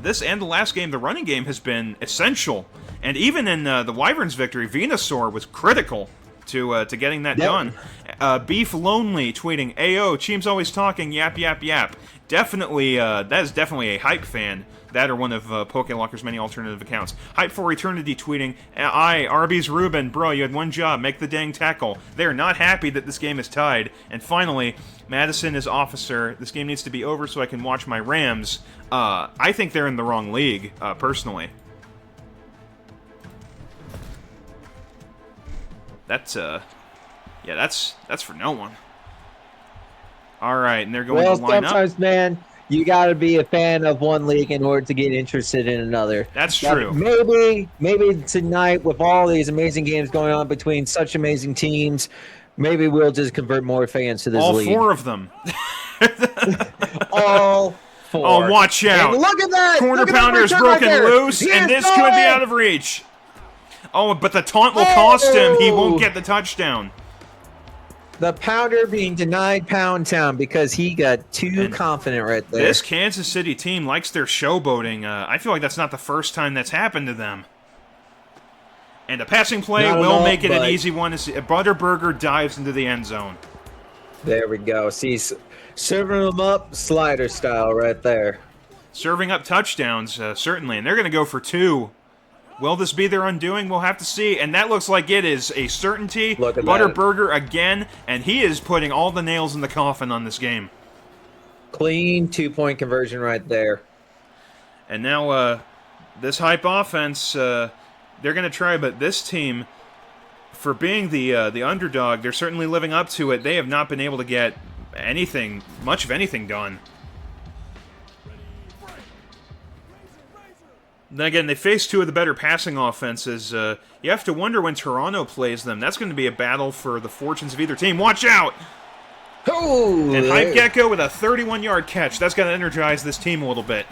this and the last game, the running game has been essential. And even in the Wyverns' victory, Venusaur was critical to getting that done. Beef Lonely tweeting, "Ayo, Cheem's always talking, yap, yap, yap." Definitely, that is definitely a Hype fan. That or one of PokeLocker's many alternative accounts. Hype for Eternity tweeting, "Aye, Arby's Ruben, bro, you had one job, make the dang tackle." They are not happy that this game is tied. And finally, Madison is Officer. This game needs to be over so I can watch my Rams. I think they're in the wrong league, personally. That's yeah, that's for no one. All right, and they're going to line sometimes, up. Man, you got to be a fan of one league in order to get interested in another. That's true. Maybe tonight, with all these amazing games going on between such amazing teams, maybe we'll just convert more fans to this league. All 4 of them. All 4. Oh, watch out! And look at that! Corner Pounder is broken loose, and this could be out of reach. Oh, but the taunt will cost him. He won't get the touchdown. The Pounder being denied Pound Town because he got too confident right there. This Kansas City team likes their showboating. I feel like that's not the first time that's happened to them. And a passing play will make it an easy one. Butterburger dives into the end zone. There we go. See, serving them up slider style right there. Serving up touchdowns, certainly. And they're going to go for 2. Will this be their undoing? We'll have to see. And that looks like it is a certainty. Look at Butterburger again, and he is putting all the nails in the coffin on this game. Clean 2-point conversion right there. And now this Hype offense, they're going to try, but this team, for being the underdog, they're certainly living up to it. They have not been able to get much of anything done. Then again, they face 2 of the better passing offenses. You have to wonder when Toronto plays them. That's going to be a battle for the fortunes of either team. Watch out! Oh, and Hype Gecko with a 31-yard catch. That's going to energize this team a little bit.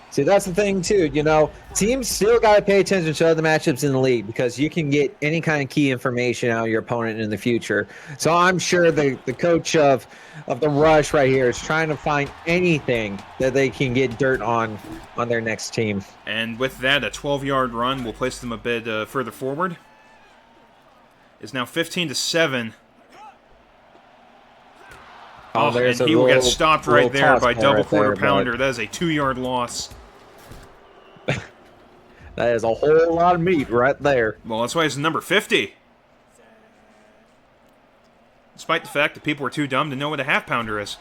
See, that's the thing, too. You know, teams still got to pay attention to other matchups in the league because you can get any kind of key information out of your opponent in the future. So I'm sure the coach of the Rush right here is trying to find anything that they can get dirt on their next team. And with that, a 12-yard run will place them a bit further forward. It's now 15-7. And he will get stopped right there by double quarter pounder. That is a 2-yard loss. That is a whole lot of meat right there. Well, that's why it's number 50. Despite the fact that people were too dumb to know what a half pounder is.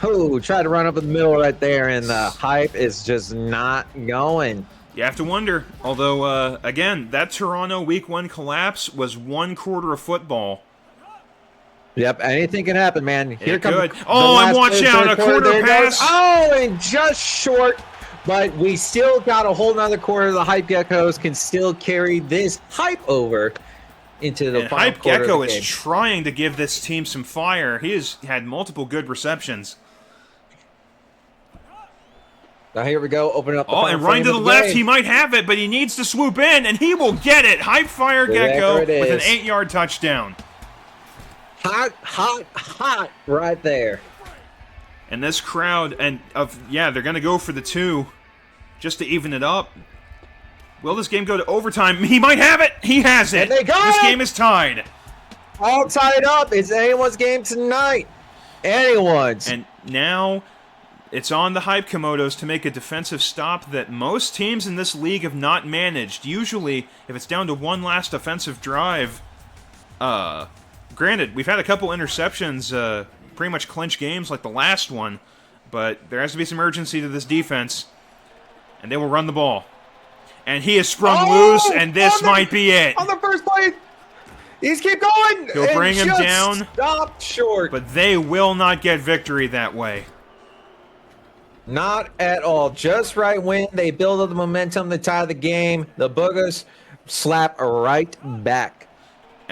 Oh, try to run up in the middle right there, and the Hype is just not going. You have to wonder. Although, again, that Toronto Week 1 collapse was 1 quarter of football. Yep, anything can happen, man. Here comes. Oh, and watch out, a quarter pass. Oh, and just short. But we still got a whole nother quarter. The Hype Geckos can still carry this Hype over into the final Hype quarter Gecko of the game. is trying to give this team some fire. He has had multiple good receptions. Now here we go, open up the and right to the left, he might have it, but he needs to swoop in, and he will get it. Hype Fire Gecko with an 8-yard touchdown. Hot, hot, hot right there. And this crowd, they're going to go for the 2 just to even it up. Will this game go to overtime? He might have it. He has it. And they got this it. game is tied. All tied up. It's anyone's game tonight. Anyone's. And now it's on the Hype Komodos to make a defensive stop that most teams in this league have not managed. Usually, if it's down to one last offensive drive, granted, we've had a couple interceptions, pretty much clinch games like the last one, but there has to be some urgency to this defense, and they will run the ball. And he is sprung loose, and this might be it. On the first play, he's keep going. He'll bring him down. Stopped short. But they will not get victory that way. Not at all. Just right when they build up the momentum to tie the game, the Boogers slap right back.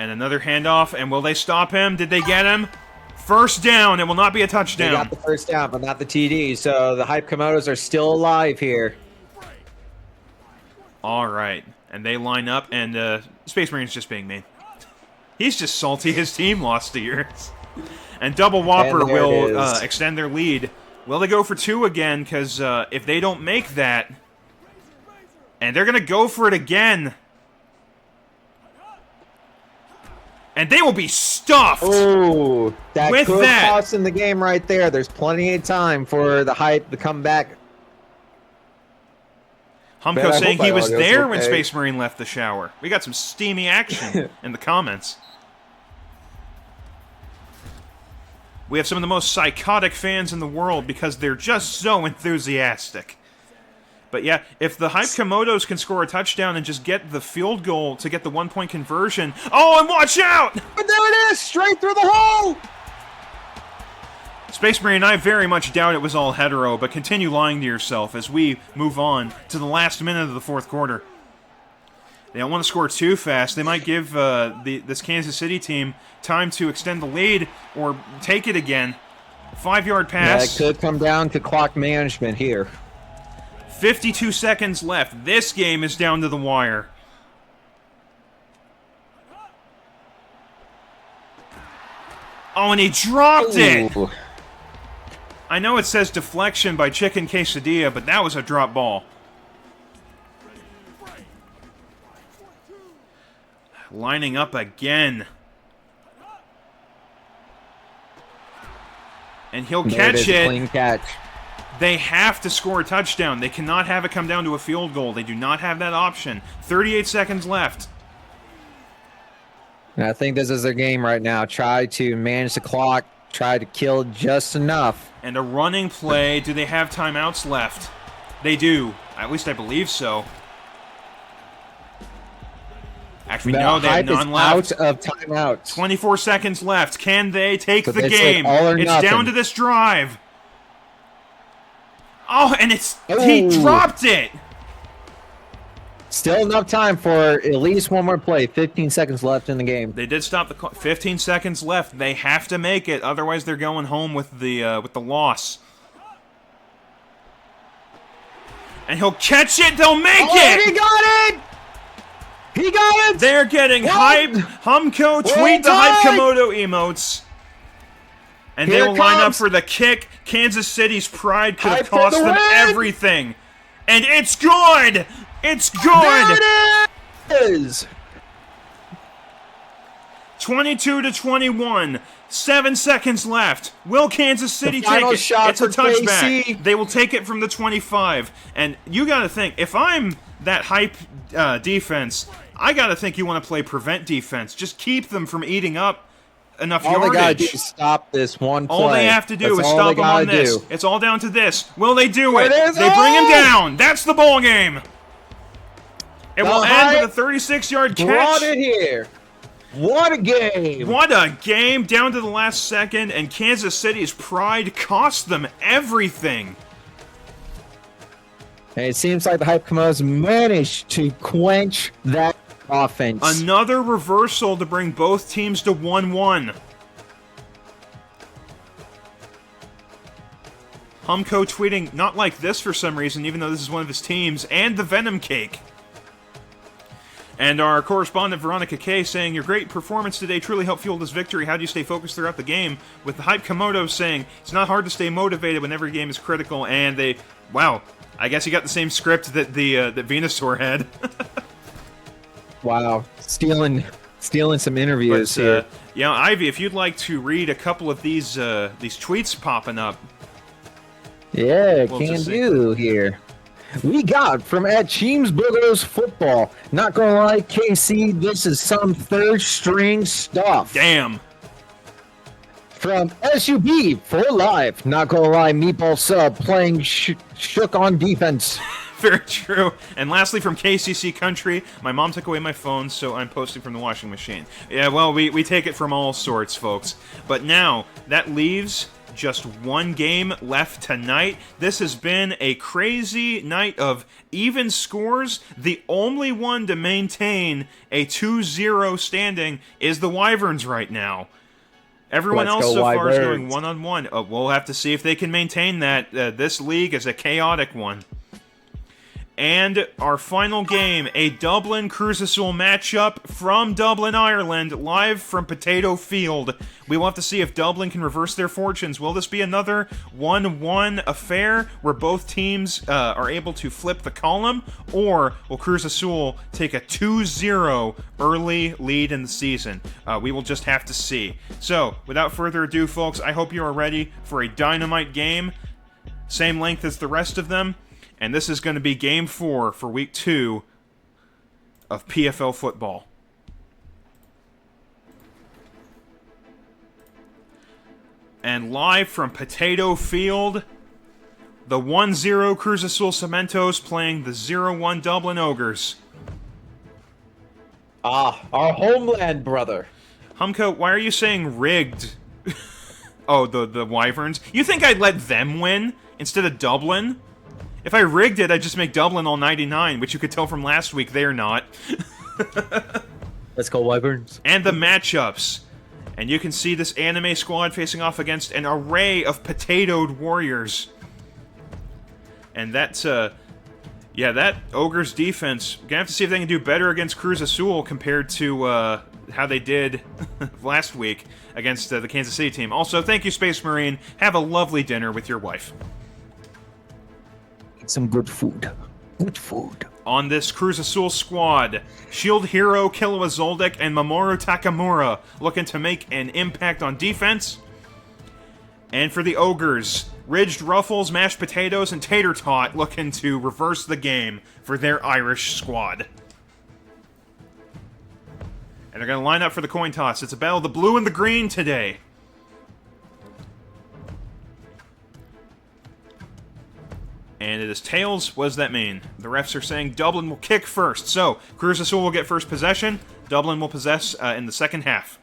And another handoff, and will they stop him? Did they get him? First down, it will not be a touchdown. They got the first down, but not the TD, so the Hype Komodos are still alive here. All right, and they line up, and Space Marine's just being mean. He's just salty his team lost to yours. And Double Whopper will extend their lead. Will they go for 2 again? Because if they don't make that, and they're going to go for it again, and they will be stuffed. Oh, that with could that. cost in the game right there. There's plenty of time for the Hype to come back. Humko saying he was there when okay. Space Marine left the shower. We got some steamy action in the comments. We have some of the most psychotic fans in the world because they're just so enthusiastic. But yeah, if the Hype Komodos can score a touchdown and just get the field goal to get the 1-point conversion... Oh, and watch out! But there it is! Straight through the hole! Space Marine, I very much doubt it was all hetero, but continue lying to yourself as we move on to the last minute of the 4th quarter. They don't want to score too fast. They might give this Kansas City team time to extend the lead or take it again. 5-yard pass. Yeah, it could come down to clock management here. 52 seconds left. This game is down to the wire. Oh, and he dropped it! I know it says deflection by Chicken Quesadilla, but that was a drop ball. Lining up again. And he'll catch it. Clean catch. They have to score a touchdown. They cannot have it come down to a field goal. They do not have that option. 38 seconds left. And I think this is their game right now. Try to manage the clock. Try to kill just enough. And a running play. Do they have timeouts left? They do. At least I believe so. Actually, no, they have none left. Out of timeouts. 24 seconds left. Can they take the it's game? like all or it's nothing. down to this drive. Oh, and he dropped it. Still enough time for at least one more play. 15 seconds left in the game. They did stop the clock. 15 seconds left. They have to make it, otherwise they're going home with the loss. And he'll catch it. They'll make it. He got it. He got it. They're getting hype. Humko, tweet the Hype Komodo emotes. And Here they will line up comes. for the kick. Kansas City's pride could have Hype for cost the them win. everything. And it's good. It's good. There it is. 22-21. 7 seconds left. Will Kansas City The final take it? shot It's a for touchback. KC. They will take it from the 25. And you got to think, if I'm that hype defense, I got to think you want to play prevent defense. Just keep them from eating up enough All yardage. they gotta do is stop this one play. All they have to do That's is all stop they him on gotta this. do. It's all down to this. Will they do There it? it is. They bring him Oh! down. That's the ball game. It will end Hype with a 36-yard catch. Brought it here. What a game. What a game, down to the last second, and Kansas City's pride cost them everything. And it seems like the Hype Komodos managed to quench that offense. Another reversal to bring both teams to 1-1. Humko tweeting, not like this for some reason, even though this is one of his teams, and the Venom Cake. And our correspondent, Veronica K, saying, your great performance today truly helped fuel this victory. How do you stay focused throughout the game? With the Hype Komodo saying, it's not hard to stay motivated when every game is critical. And they, wow, I guess you got the same script that that Venusaur had. Wow. Stealing some interviews here. Yeah, Ivy, if you'd like to read a couple of these tweets popping up. Yeah, We'll can just see. do here. We got from at Cheeseburgers Football. Not gonna lie, KC, this is some third string stuff. Damn. From SUB for life. Not gonna lie, Meatball Sub playing shook on defense. Very true. And lastly, from KCC Country, my mom took away my phone, so I'm posting from the washing machine. Yeah, well, we take it from all sorts, folks. But now, that leaves just one game left tonight. This has been a crazy night of even scores. The only one to maintain a 2-0 standing is the Wyverns right now. Everyone else so far is going one-on-one. We'll have to see if they can maintain that. This league is a chaotic one. And our final game, a Dublin Cruz Azul matchup from Dublin, Ireland, live from Potato Field. We will have to see if Dublin can reverse their fortunes. Will this be another 1-1 affair where both teams are able to flip the column? Or will Cruz Azul take a 2-0 early lead in the season? We will just have to see. So, without further ado, folks, I hope you are ready for a dynamite game. Same length as the rest of them. And this is going to be Game 4 for Week 2 of PFL football. And live from Potato Field, the 1-0 Cruz Azul Cementos playing the 0-1 Dublin Ogres. Ah, our homeland, brother. Humko, why are you saying rigged? Oh, the Wyverns? You think I'd let them win instead of Dublin? If I rigged it, I'd just make Dublin all 99, which you could tell from last week they're not. Let's go, Wyverns. And the matchups. And you can see this anime squad facing off against an array of potatoed warriors. And that's, yeah, that Ogres defense, gonna have to see if they can do better against Cruz Azul compared to, how they did last week against the Kansas City team. Also, thank you, Space Marine. Have a lovely dinner with your wife. Some good food. Good food. On this Cruz Azul squad, Shield Hero Killua Zoldyck and Mamoru Takamura looking to make an impact on defense. And for the Ogres, Ridged Ruffles, Mashed Potatoes, and Tater Tot looking to reverse the game for their Irish squad. And they're going to line up for the coin toss. It's a battle of the blue and the green today. And it is tails. What does that mean? The refs are saying Dublin will kick first. So, Cruz Azul will get first possession. Dublin will possess in the second half.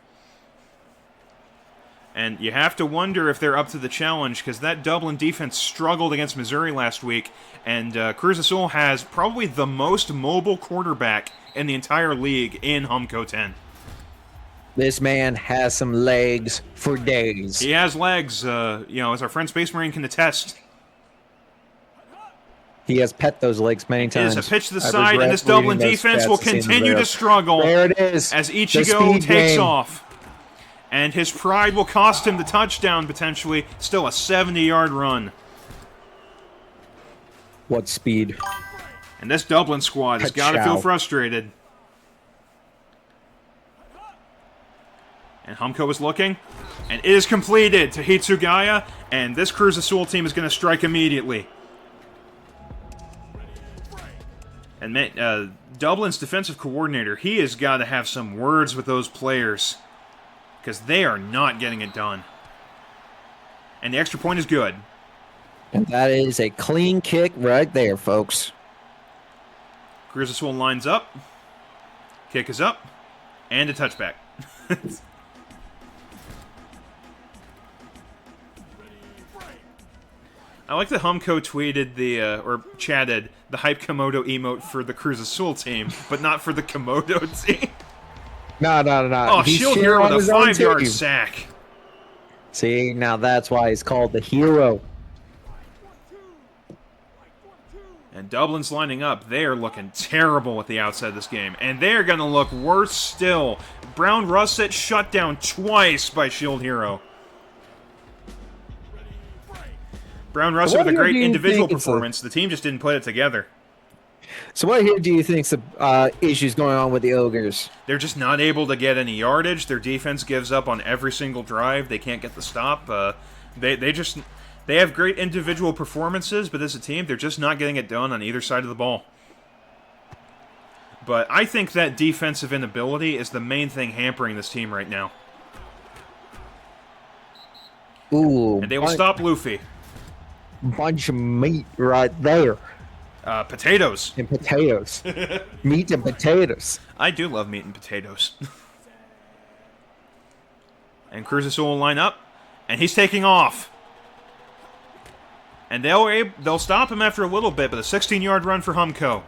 And you have to wonder if they're up to the challenge, because that Dublin defense struggled against Missouri last week. And Cruz Azul has probably the most mobile quarterback in the entire league in Humco 10. This man has some legs for days. He has legs, as our friend Space Marine can attest. He has pet those legs many times. It is a pitch to the side, and this Dublin defense will continue to struggle there it is. As Ichigo takes off. And his pride will cost him the touchdown, potentially. Still a 70-yard run. What speed. And this Dublin squad has got to feel frustrated. And Humko is looking. And it is completed to Hitsugaya. And this Cruz Azul team is going to strike immediately. And Dublin's defensive coordinator, he has got to have some words with those players. Because they are not getting it done. And the extra point is good. And that is a clean kick right there, folks. Cruz Azul lines up. Kick is up. And a touchback. I like that Humco tweeted or chatted the Hype Komodo emote for the Cruz Azul team, but not for the Komodo team. No. Oh, Shield Hero with a 5-yard sack. See, now that's why he's called the hero. And Dublin's lining up. They are looking terrible at the outside of this game. And they're going to look worse still. Brown Russet shut down twice by Shield Hero. Brown Russet with a great individual performance. The team just didn't put it together. So what here do you think's the issues going on with the Ogres? They're just not able to get any yardage. Their defense gives up on every single drive. They can't get the stop. They have great individual performances, but as a team, they're just not getting it done on either side of the ball. But I think that defensive inability is the main thing hampering this team right now. Ooh. And they will stop Luffy. Bunch of meat right there. Potatoes. And potatoes. Meat and potatoes. I do love meat and potatoes. And Cruz Azul will line up. And he's taking off. And they'll stop him after a little bit, but a 16-yard run for Humko.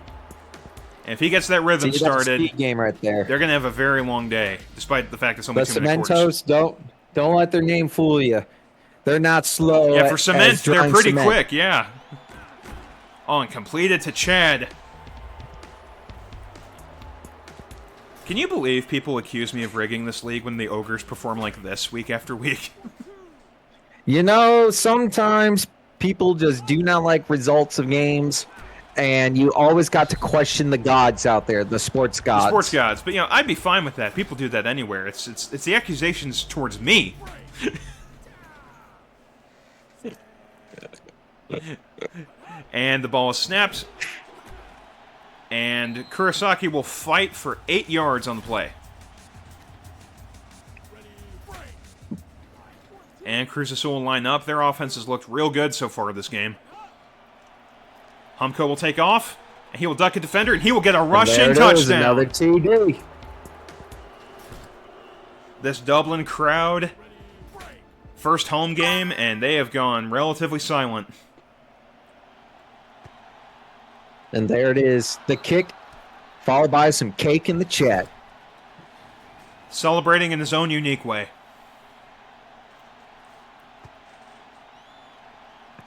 And if he gets that rhythm started, speed game right there. They're going to have a very long day, despite the fact that so many too many quarters. Don't let their name fool you. They're not slow. Yeah, for cement, they're pretty quick, yeah. Oh, and completed to Chad. Can you believe people accuse me of rigging this league when the Ogres perform like this week after week? You know, sometimes people just do not like results of games, and you always got to question the gods out there, the sports gods. The sports gods. But, you know, I'd be fine with that. People do that anywhere. It's the accusations towards me. And the ball is snapped. And Kurosaki will fight for 8 yards on the play. And Cruz Azul will line up. Their offense has looked real good so far this game. Humko will take off. And he will duck a defender, and he will get a rushing touchdown. Another TD. This Dublin crowd, first home game, and they have gone relatively silent. And there it is. The kick, followed by some cake in the chat. Celebrating in his own unique way.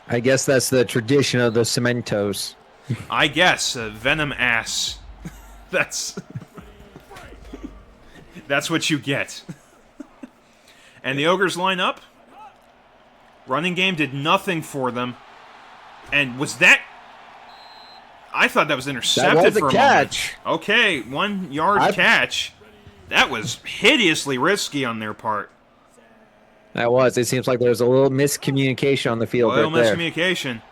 I guess that's the tradition of the Cementos. I guess. Venom ass. That's what you get. And the Ogres line up. Running game did nothing for them. And was that... I thought that was intercepted for a catch. Moment. Okay, 1 yard catch. That was hideously risky on their part. That was. It seems like there was a little miscommunication on the field. A little miscommunication.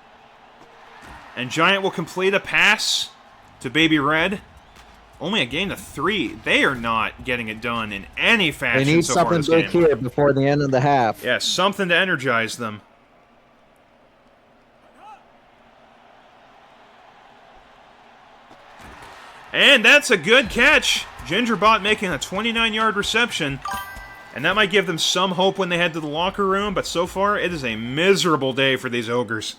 And Giant will complete a pass to Baby Red. Only a gain of 3. They are not getting it done in any fashion. They need so far something big here before the end of the half. Yeah, something to energize them. And that's a good catch. Gingerbot making a 29-yard reception. And that might give them some hope when they head to the locker room, but so far it is a miserable day for these Ogres.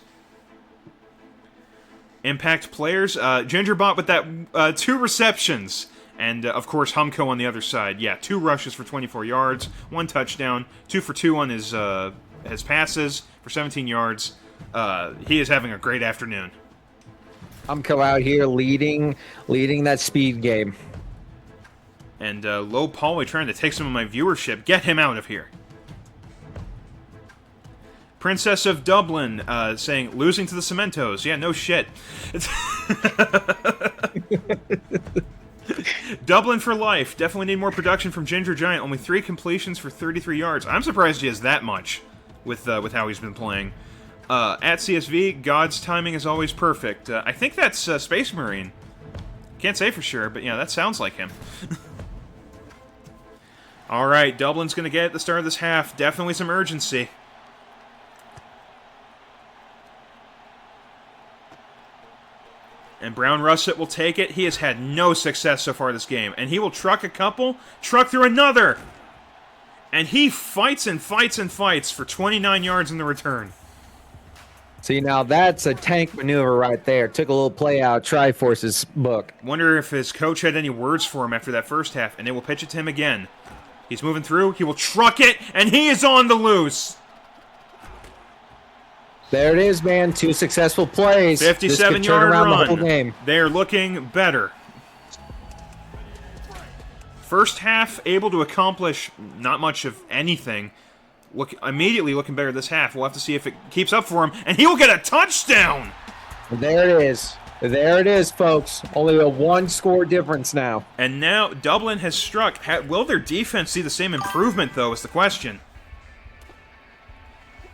Impact players. Gingerbot with that 2 receptions. And, of course, Humko on the other side. Yeah, 2 rushes for 24 yards, 1 touchdown, 2 for 2 on his passes for 17 yards. He is having a great afternoon. Humko out here leading that speed game. And Low Pauly trying to take some of my viewership. Get him out of here. Princess of Dublin saying, losing to the Cementos. Yeah, no shit. Dublin for life. Definitely need more production from Ginger Giant. Only 3 completions for 33 yards. I'm surprised he has that much with how he's been playing. At CSV, God's timing is always perfect. I think that's Space Marine. Can't say for sure, but yeah, that sounds like him. All right, Dublin's going to get at the start of this half. Definitely some urgency. And Brown Russet will take it. He has had no success so far this game. And he will truck a couple, truck through another. And he fights and fights and fights for 29 yards in the return. See, now that's a tank maneuver right there. Took a little play out, Triforce's book. Wonder if his coach had any words for him after that first half. And they will pitch it to him again. He's moving through. He will truck it. And he is on the loose. There it is, man. 2 successful plays. 57-yard run. The whole game. They are looking better. First half able to accomplish not much of anything. Immediately looking better this half. We'll have to see if it keeps up for him. And he will get a touchdown! There it is. There it is, folks. Only a 1-score difference now. And now Dublin has struck. Will their defense see the same improvement, though, is the question.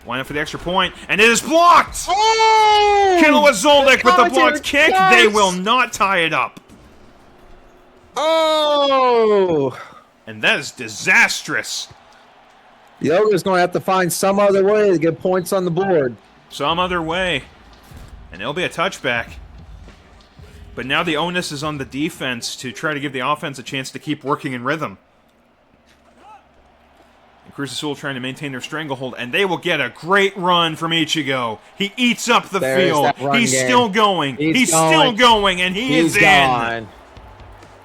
Line up for the extra point, and it is blocked! Oh! Killua Zoldyck with the blocked kick. They will not tie it up. Oh! And that is disastrous. The Ogre's going to have to find some other way to get points on the board. Some other way. And it'll be a touchback. But now the onus is on the defense to try to give the offense a chance to keep working in rhythm. Cruz Azul trying to maintain their stranglehold, and they will get a great run from Ichigo. He eats up the field. He's still going. He's still going, and he's in.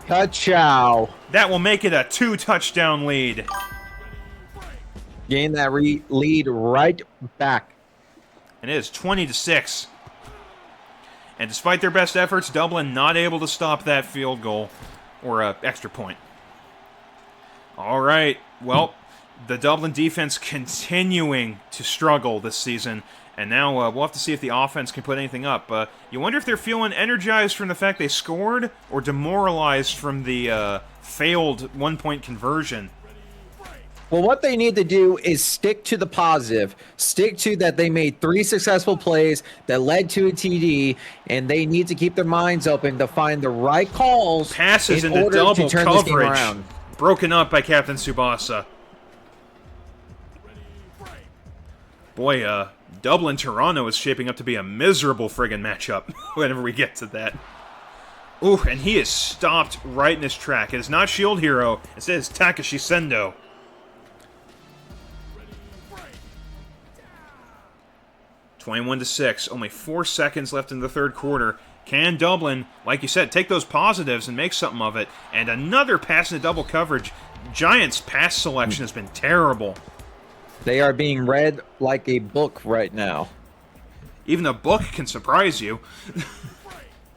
Ka-chow. That will make it a 2-touchdown lead. Gain that lead right back. And it is 20-6. And despite their best efforts, Dublin not able to stop that field goal or extra point. All right, well, the Dublin defense continuing to struggle this season, and now we'll have to see if the offense can put anything up. You wonder if they're feeling energized from the fact they scored or demoralized from the failed one-point conversion. Well, what they need to do is stick to the positive. Stick to that they made 3 successful plays that led to a TD, and they need to keep their minds open to find the right calls Passes in into order double to turn this game coverage. around. Broken up by Captain Tsubasa. Boy, Dublin-Toronto is shaping up to be a miserable friggin' matchup whenever we get to that. Ooh, and he is stopped right in his track. It is not Shield Hero. It says Takashi Sendo. (21-6). Only 4 seconds left in the third quarter. Can Dublin, like you said, take those positives and make something of it? And another pass into double coverage. Giants' pass selection has been terrible. They are being read like a book right now. Even a book can surprise you.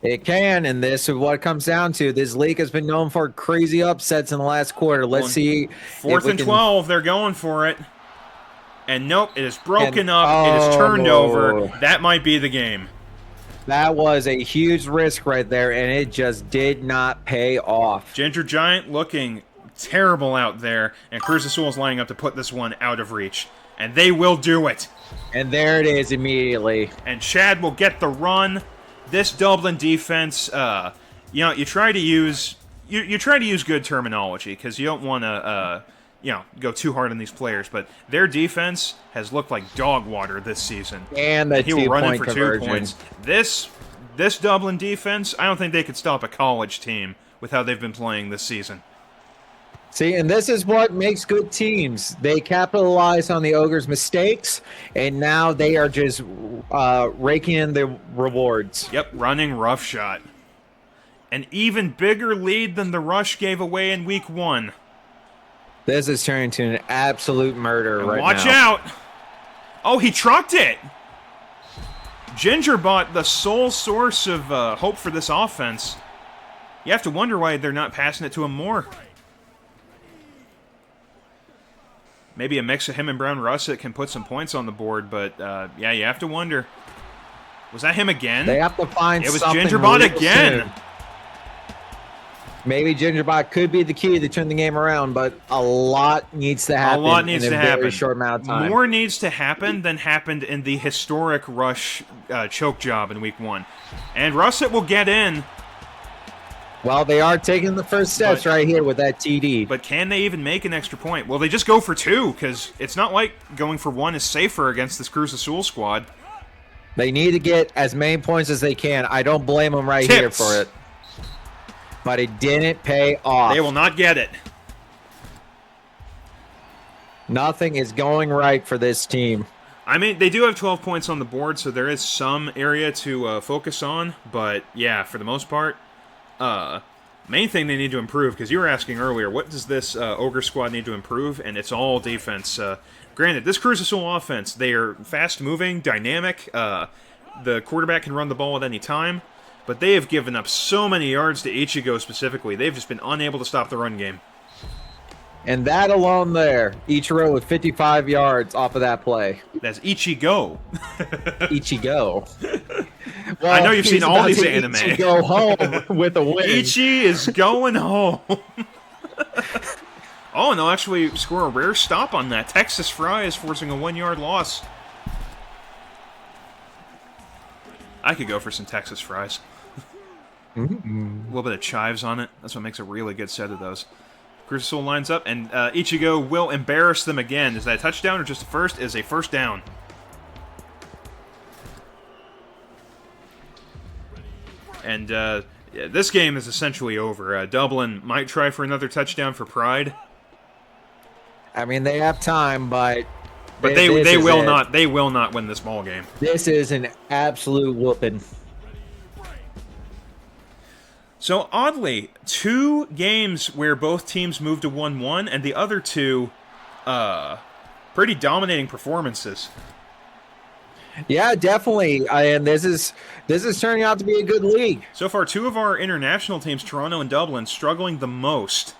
It can, and this is what it comes down to. This league has been known for crazy upsets in the last quarter. Let's see. 4th and 12, they're going for it. And nope, it is broken up. It is turned over. That might be the game. That was a huge risk right there, and it just did not pay off. Ginger Giant looking terrible out there, and Cruz Azul is lining up to put this one out of reach. And they will do it. And there it is immediately. And Chad will get the run. This Dublin defense, you try to use good terminology because you don't want to go too hard on these players, but their defense has looked like dog water this season. And the he will run in for conversion. 2 points. This Dublin defense, I don't think they could stop a college team with how they've been playing this season. See, and this is what makes good teams. They capitalize on the Ogres' mistakes, and now they are just raking in the rewards. Yep, running roughshot. An even bigger lead than the Rush gave away in Week 1. This is turning to an absolute murder right now. Watch out! Oh, he trucked it! Gingerbot, the sole source of hope for this offense. You have to wonder why they're not passing it to him more. Maybe a mix of him and Brown Russet can put some points on the board, but yeah, you have to wonder. Was that him again? They have to find It was something Gingerbot real again! soon. Maybe Gingerbot could be the key to turn the game around, but a lot needs to happen in a very short amount of time. More needs to happen than happened in the historic Rush choke job in Week 1. And Russet will get in. Well, they are taking the first steps right here with that TD. But can they even make an extra point? Well, they just go for 2, because it's not like going for 1 is safer against this Cruz Azul squad. They need to get as many points as they can. I don't blame them here for it. But it didn't pay off. They will not get it. Nothing is going right for this team. I mean, they do have 12 points on the board, so there is some area to focus on. But, yeah, for the most part, main thing they need to improve, because you were asking earlier, what does this Ogre squad need to improve? And it's all defense. Granted, this Cruz Azul offense, they are fast-moving, dynamic. The quarterback can run the ball at any time. But they have given up so many yards to Ichigo specifically. They've just been unable to stop the run game. And that alone there, Ichiro with 55 yards off of that play. That's Ichigo. Ichigo. Well, I know you've seen all these anime. Ichigo home with a win. Ichi is going home. Oh, and they'll actually score a rare stop on that. Texas Fry is forcing a 1-yard loss. I could go for some Texas Fries. A little bit of chives on it. That's what makes a really good set of those. Cruz Azul lines up, and Ichigo will embarrass them again. Is that a touchdown or just a first? Is a first down. And yeah, this game is essentially over. Dublin might try for another touchdown for pride. I mean, they have time, but they will not win this ball game. This is an absolute whooping. So oddly, 2 games where both teams moved to 1-1, and the other 2, pretty dominating performances. Yeah, definitely. And this is turning out to be a good league. So far, 2 of our international teams, Toronto and Dublin, struggling the most.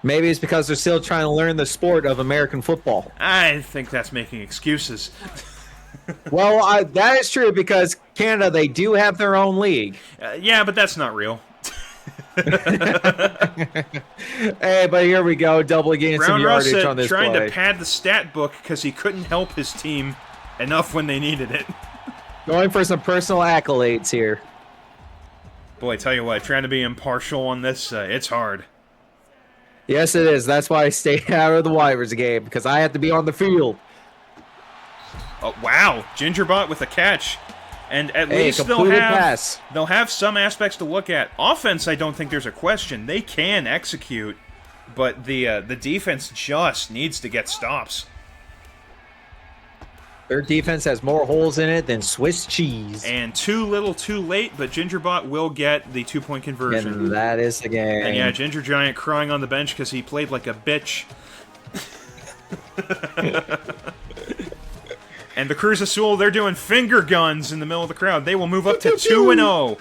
Maybe it's because they're still trying to learn the sport of American football. I think that's making excuses. Well, that is true because Canada, they do have their own league. Yeah, but that's not real. Hey, but here we go, doubling in some yardage on this trying play. to pad the stat book because he couldn't help his team enough when they needed it. Going for some personal accolades here. Boy, tell you what, trying to be impartial on this, it's hard. Yes, it is. That's why I stay out of the Wyverns game, because I have to be on the field. Oh, wow. Gingerbot with a catch. And at least they'll have some aspects to look at. Offense, I don't think there's a question. They can execute, but the defense just needs to get stops. Their defense has more holes in it than Swiss cheese. And too little, too late, but Gingerbot will get the 2-point conversion. And that is the game. And yeah, Ginger Giant crying on the bench because he played like a bitch. And the Cruz Azul, they're doing finger guns in the middle of the crowd. They will move up to 2-0.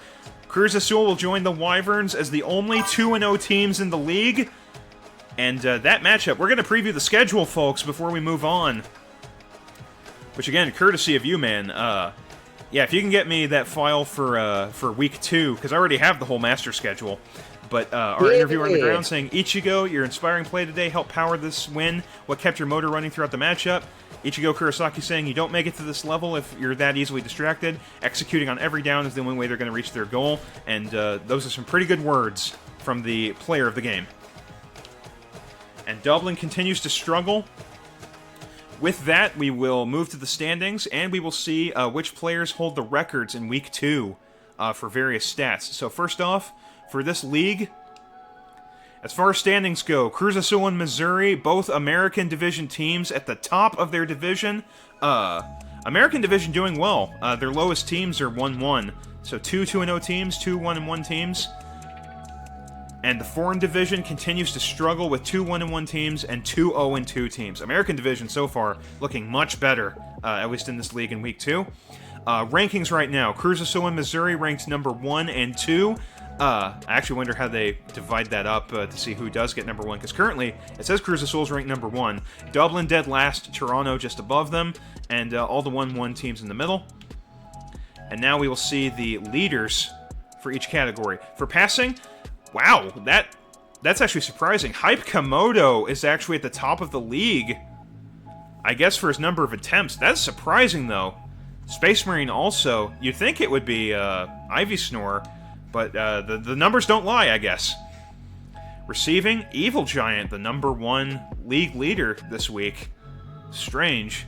Cruz Azul will join the Wyverns as the only 2-0 teams in the league. And that matchup, we're going to preview the schedule, folks, before we move on. Which, again, courtesy of you, man. Yeah, if you can get me that file for week 2, because I already have the whole master schedule. But our interviewer on the ground saying, Ichigo, your inspiring play today helped power this win. What kept your motor running throughout the matchup? Ichigo Kurosaki saying, you don't make it to this level if you're that easily distracted. Executing on every down is the only way they're going to reach their goal. And those are some pretty good words from the player of the game. And Dublin continues to struggle. With that, we will move to the standings, and we will see which players hold the records in Week 2 for various stats. So first off, for this league, as far as standings go, Cruz Azul and Missouri, both American Division teams at the top of their division. American Division doing well. Their lowest teams are 1-1. So 2-0 teams, 2-1-1 teams. And the Foreign Division continues to struggle with 2-1-1 teams and 2-0-2 teams. American Division so far looking much better, at least in this league in Week 2. Rankings right now. Cruz Azul and Missouri ranked number 1 and 2. I actually wonder how they divide that up to see who does get number 1, because currently it says Cruz Azul's ranked number 1. Dublin dead last, Toronto just above them, and all the 1-1 teams in the middle. And now we will see the leaders for each category. For passing... Wow, that's actually surprising. Hype Komodo is actually at the top of the league, I guess, for his number of attempts. That's surprising, though. Space Marine also. You'd think it would be Ivy Snore, but the numbers don't lie, I guess. Receiving, Evil Giant, the number 1 league leader this week. Strange.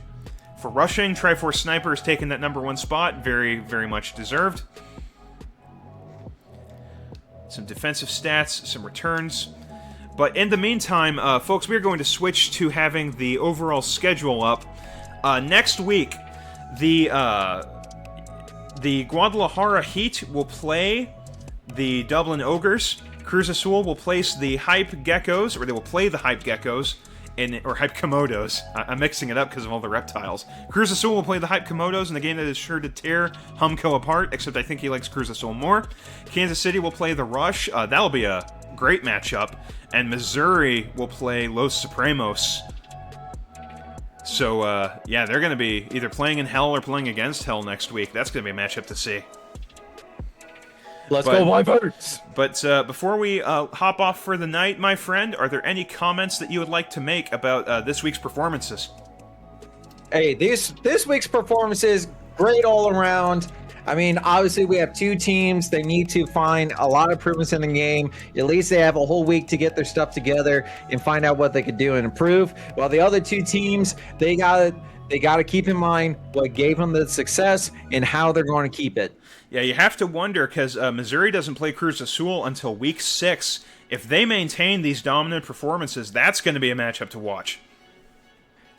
For rushing, Triforce Sniper has taken that number 1 spot. Very, very much deserved. Some defensive stats, some returns. But in the meantime, folks, we're going to switch to having the overall schedule up. Next week, the Guadalajara Heat will play the Dublin Ogres. Cruz Azul will place the Hype Geckos, or they will play the Hype Geckos, or Hype Komodos. I'm mixing it up because of all the reptiles. Cruz Azul will play the Hype Komodos in the game that is sure to tear Humco apart, except I think he likes Cruz Azul more. Kansas City will play the Rush. That'll be a great matchup. And Missouri will play Los Supremos. So, yeah, they're going to be either playing in Hell or playing against Hell next week. That's going to be a matchup to see. Let's go Wyverns! But before we hop off for the night, my friend, are there any comments that you would like to make about this week's performances? Hey, this week's performances, great all around. I mean, obviously we have 2 teams. They need to find a lot of improvements in the game. At least they have a whole week to get their stuff together and find out what they could do and improve. While the other 2 teams, they gotta keep in mind what gave them the success and how they're going to keep it. Yeah, you have to wonder, because Missouri doesn't play Cruz Azul until Week 6, if they maintain these dominant performances, that's going to be a matchup to watch.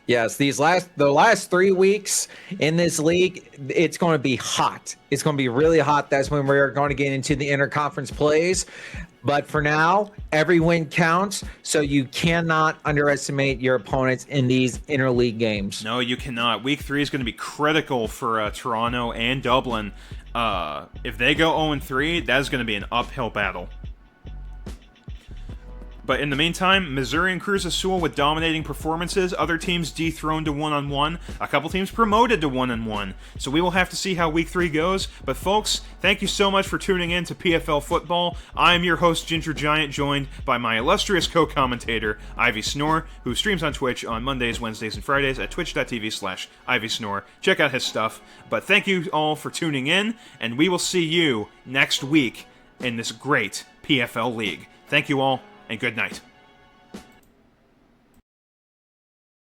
Yes, the last 3 weeks in this league, it's going to be hot. It's going to be really hot. That's when we're going to get into the interconference plays. But for now, every win counts, so you cannot underestimate your opponents in these interleague games. No, you cannot. Week 3 is going to be critical for Toronto and Dublin. If they go 0-3, that is going to be an uphill battle. But in the meantime, Missouri and Cruz Azul with dominating performances, other teams dethroned to 1-1, a couple teams promoted to 1-1. So we will have to see how Week 3 goes. But folks, thank you so much for tuning in to PFL Football. I am your host, Ginger Giant, joined by my illustrious co-commentator, Ivy Snore, who streams on Twitch on Mondays, Wednesdays, and Fridays at twitch.tv/IvySnore. Check out his stuff. But thank you all for tuning in, and we will see you next week in this great PFL League. Thank you all, and good night.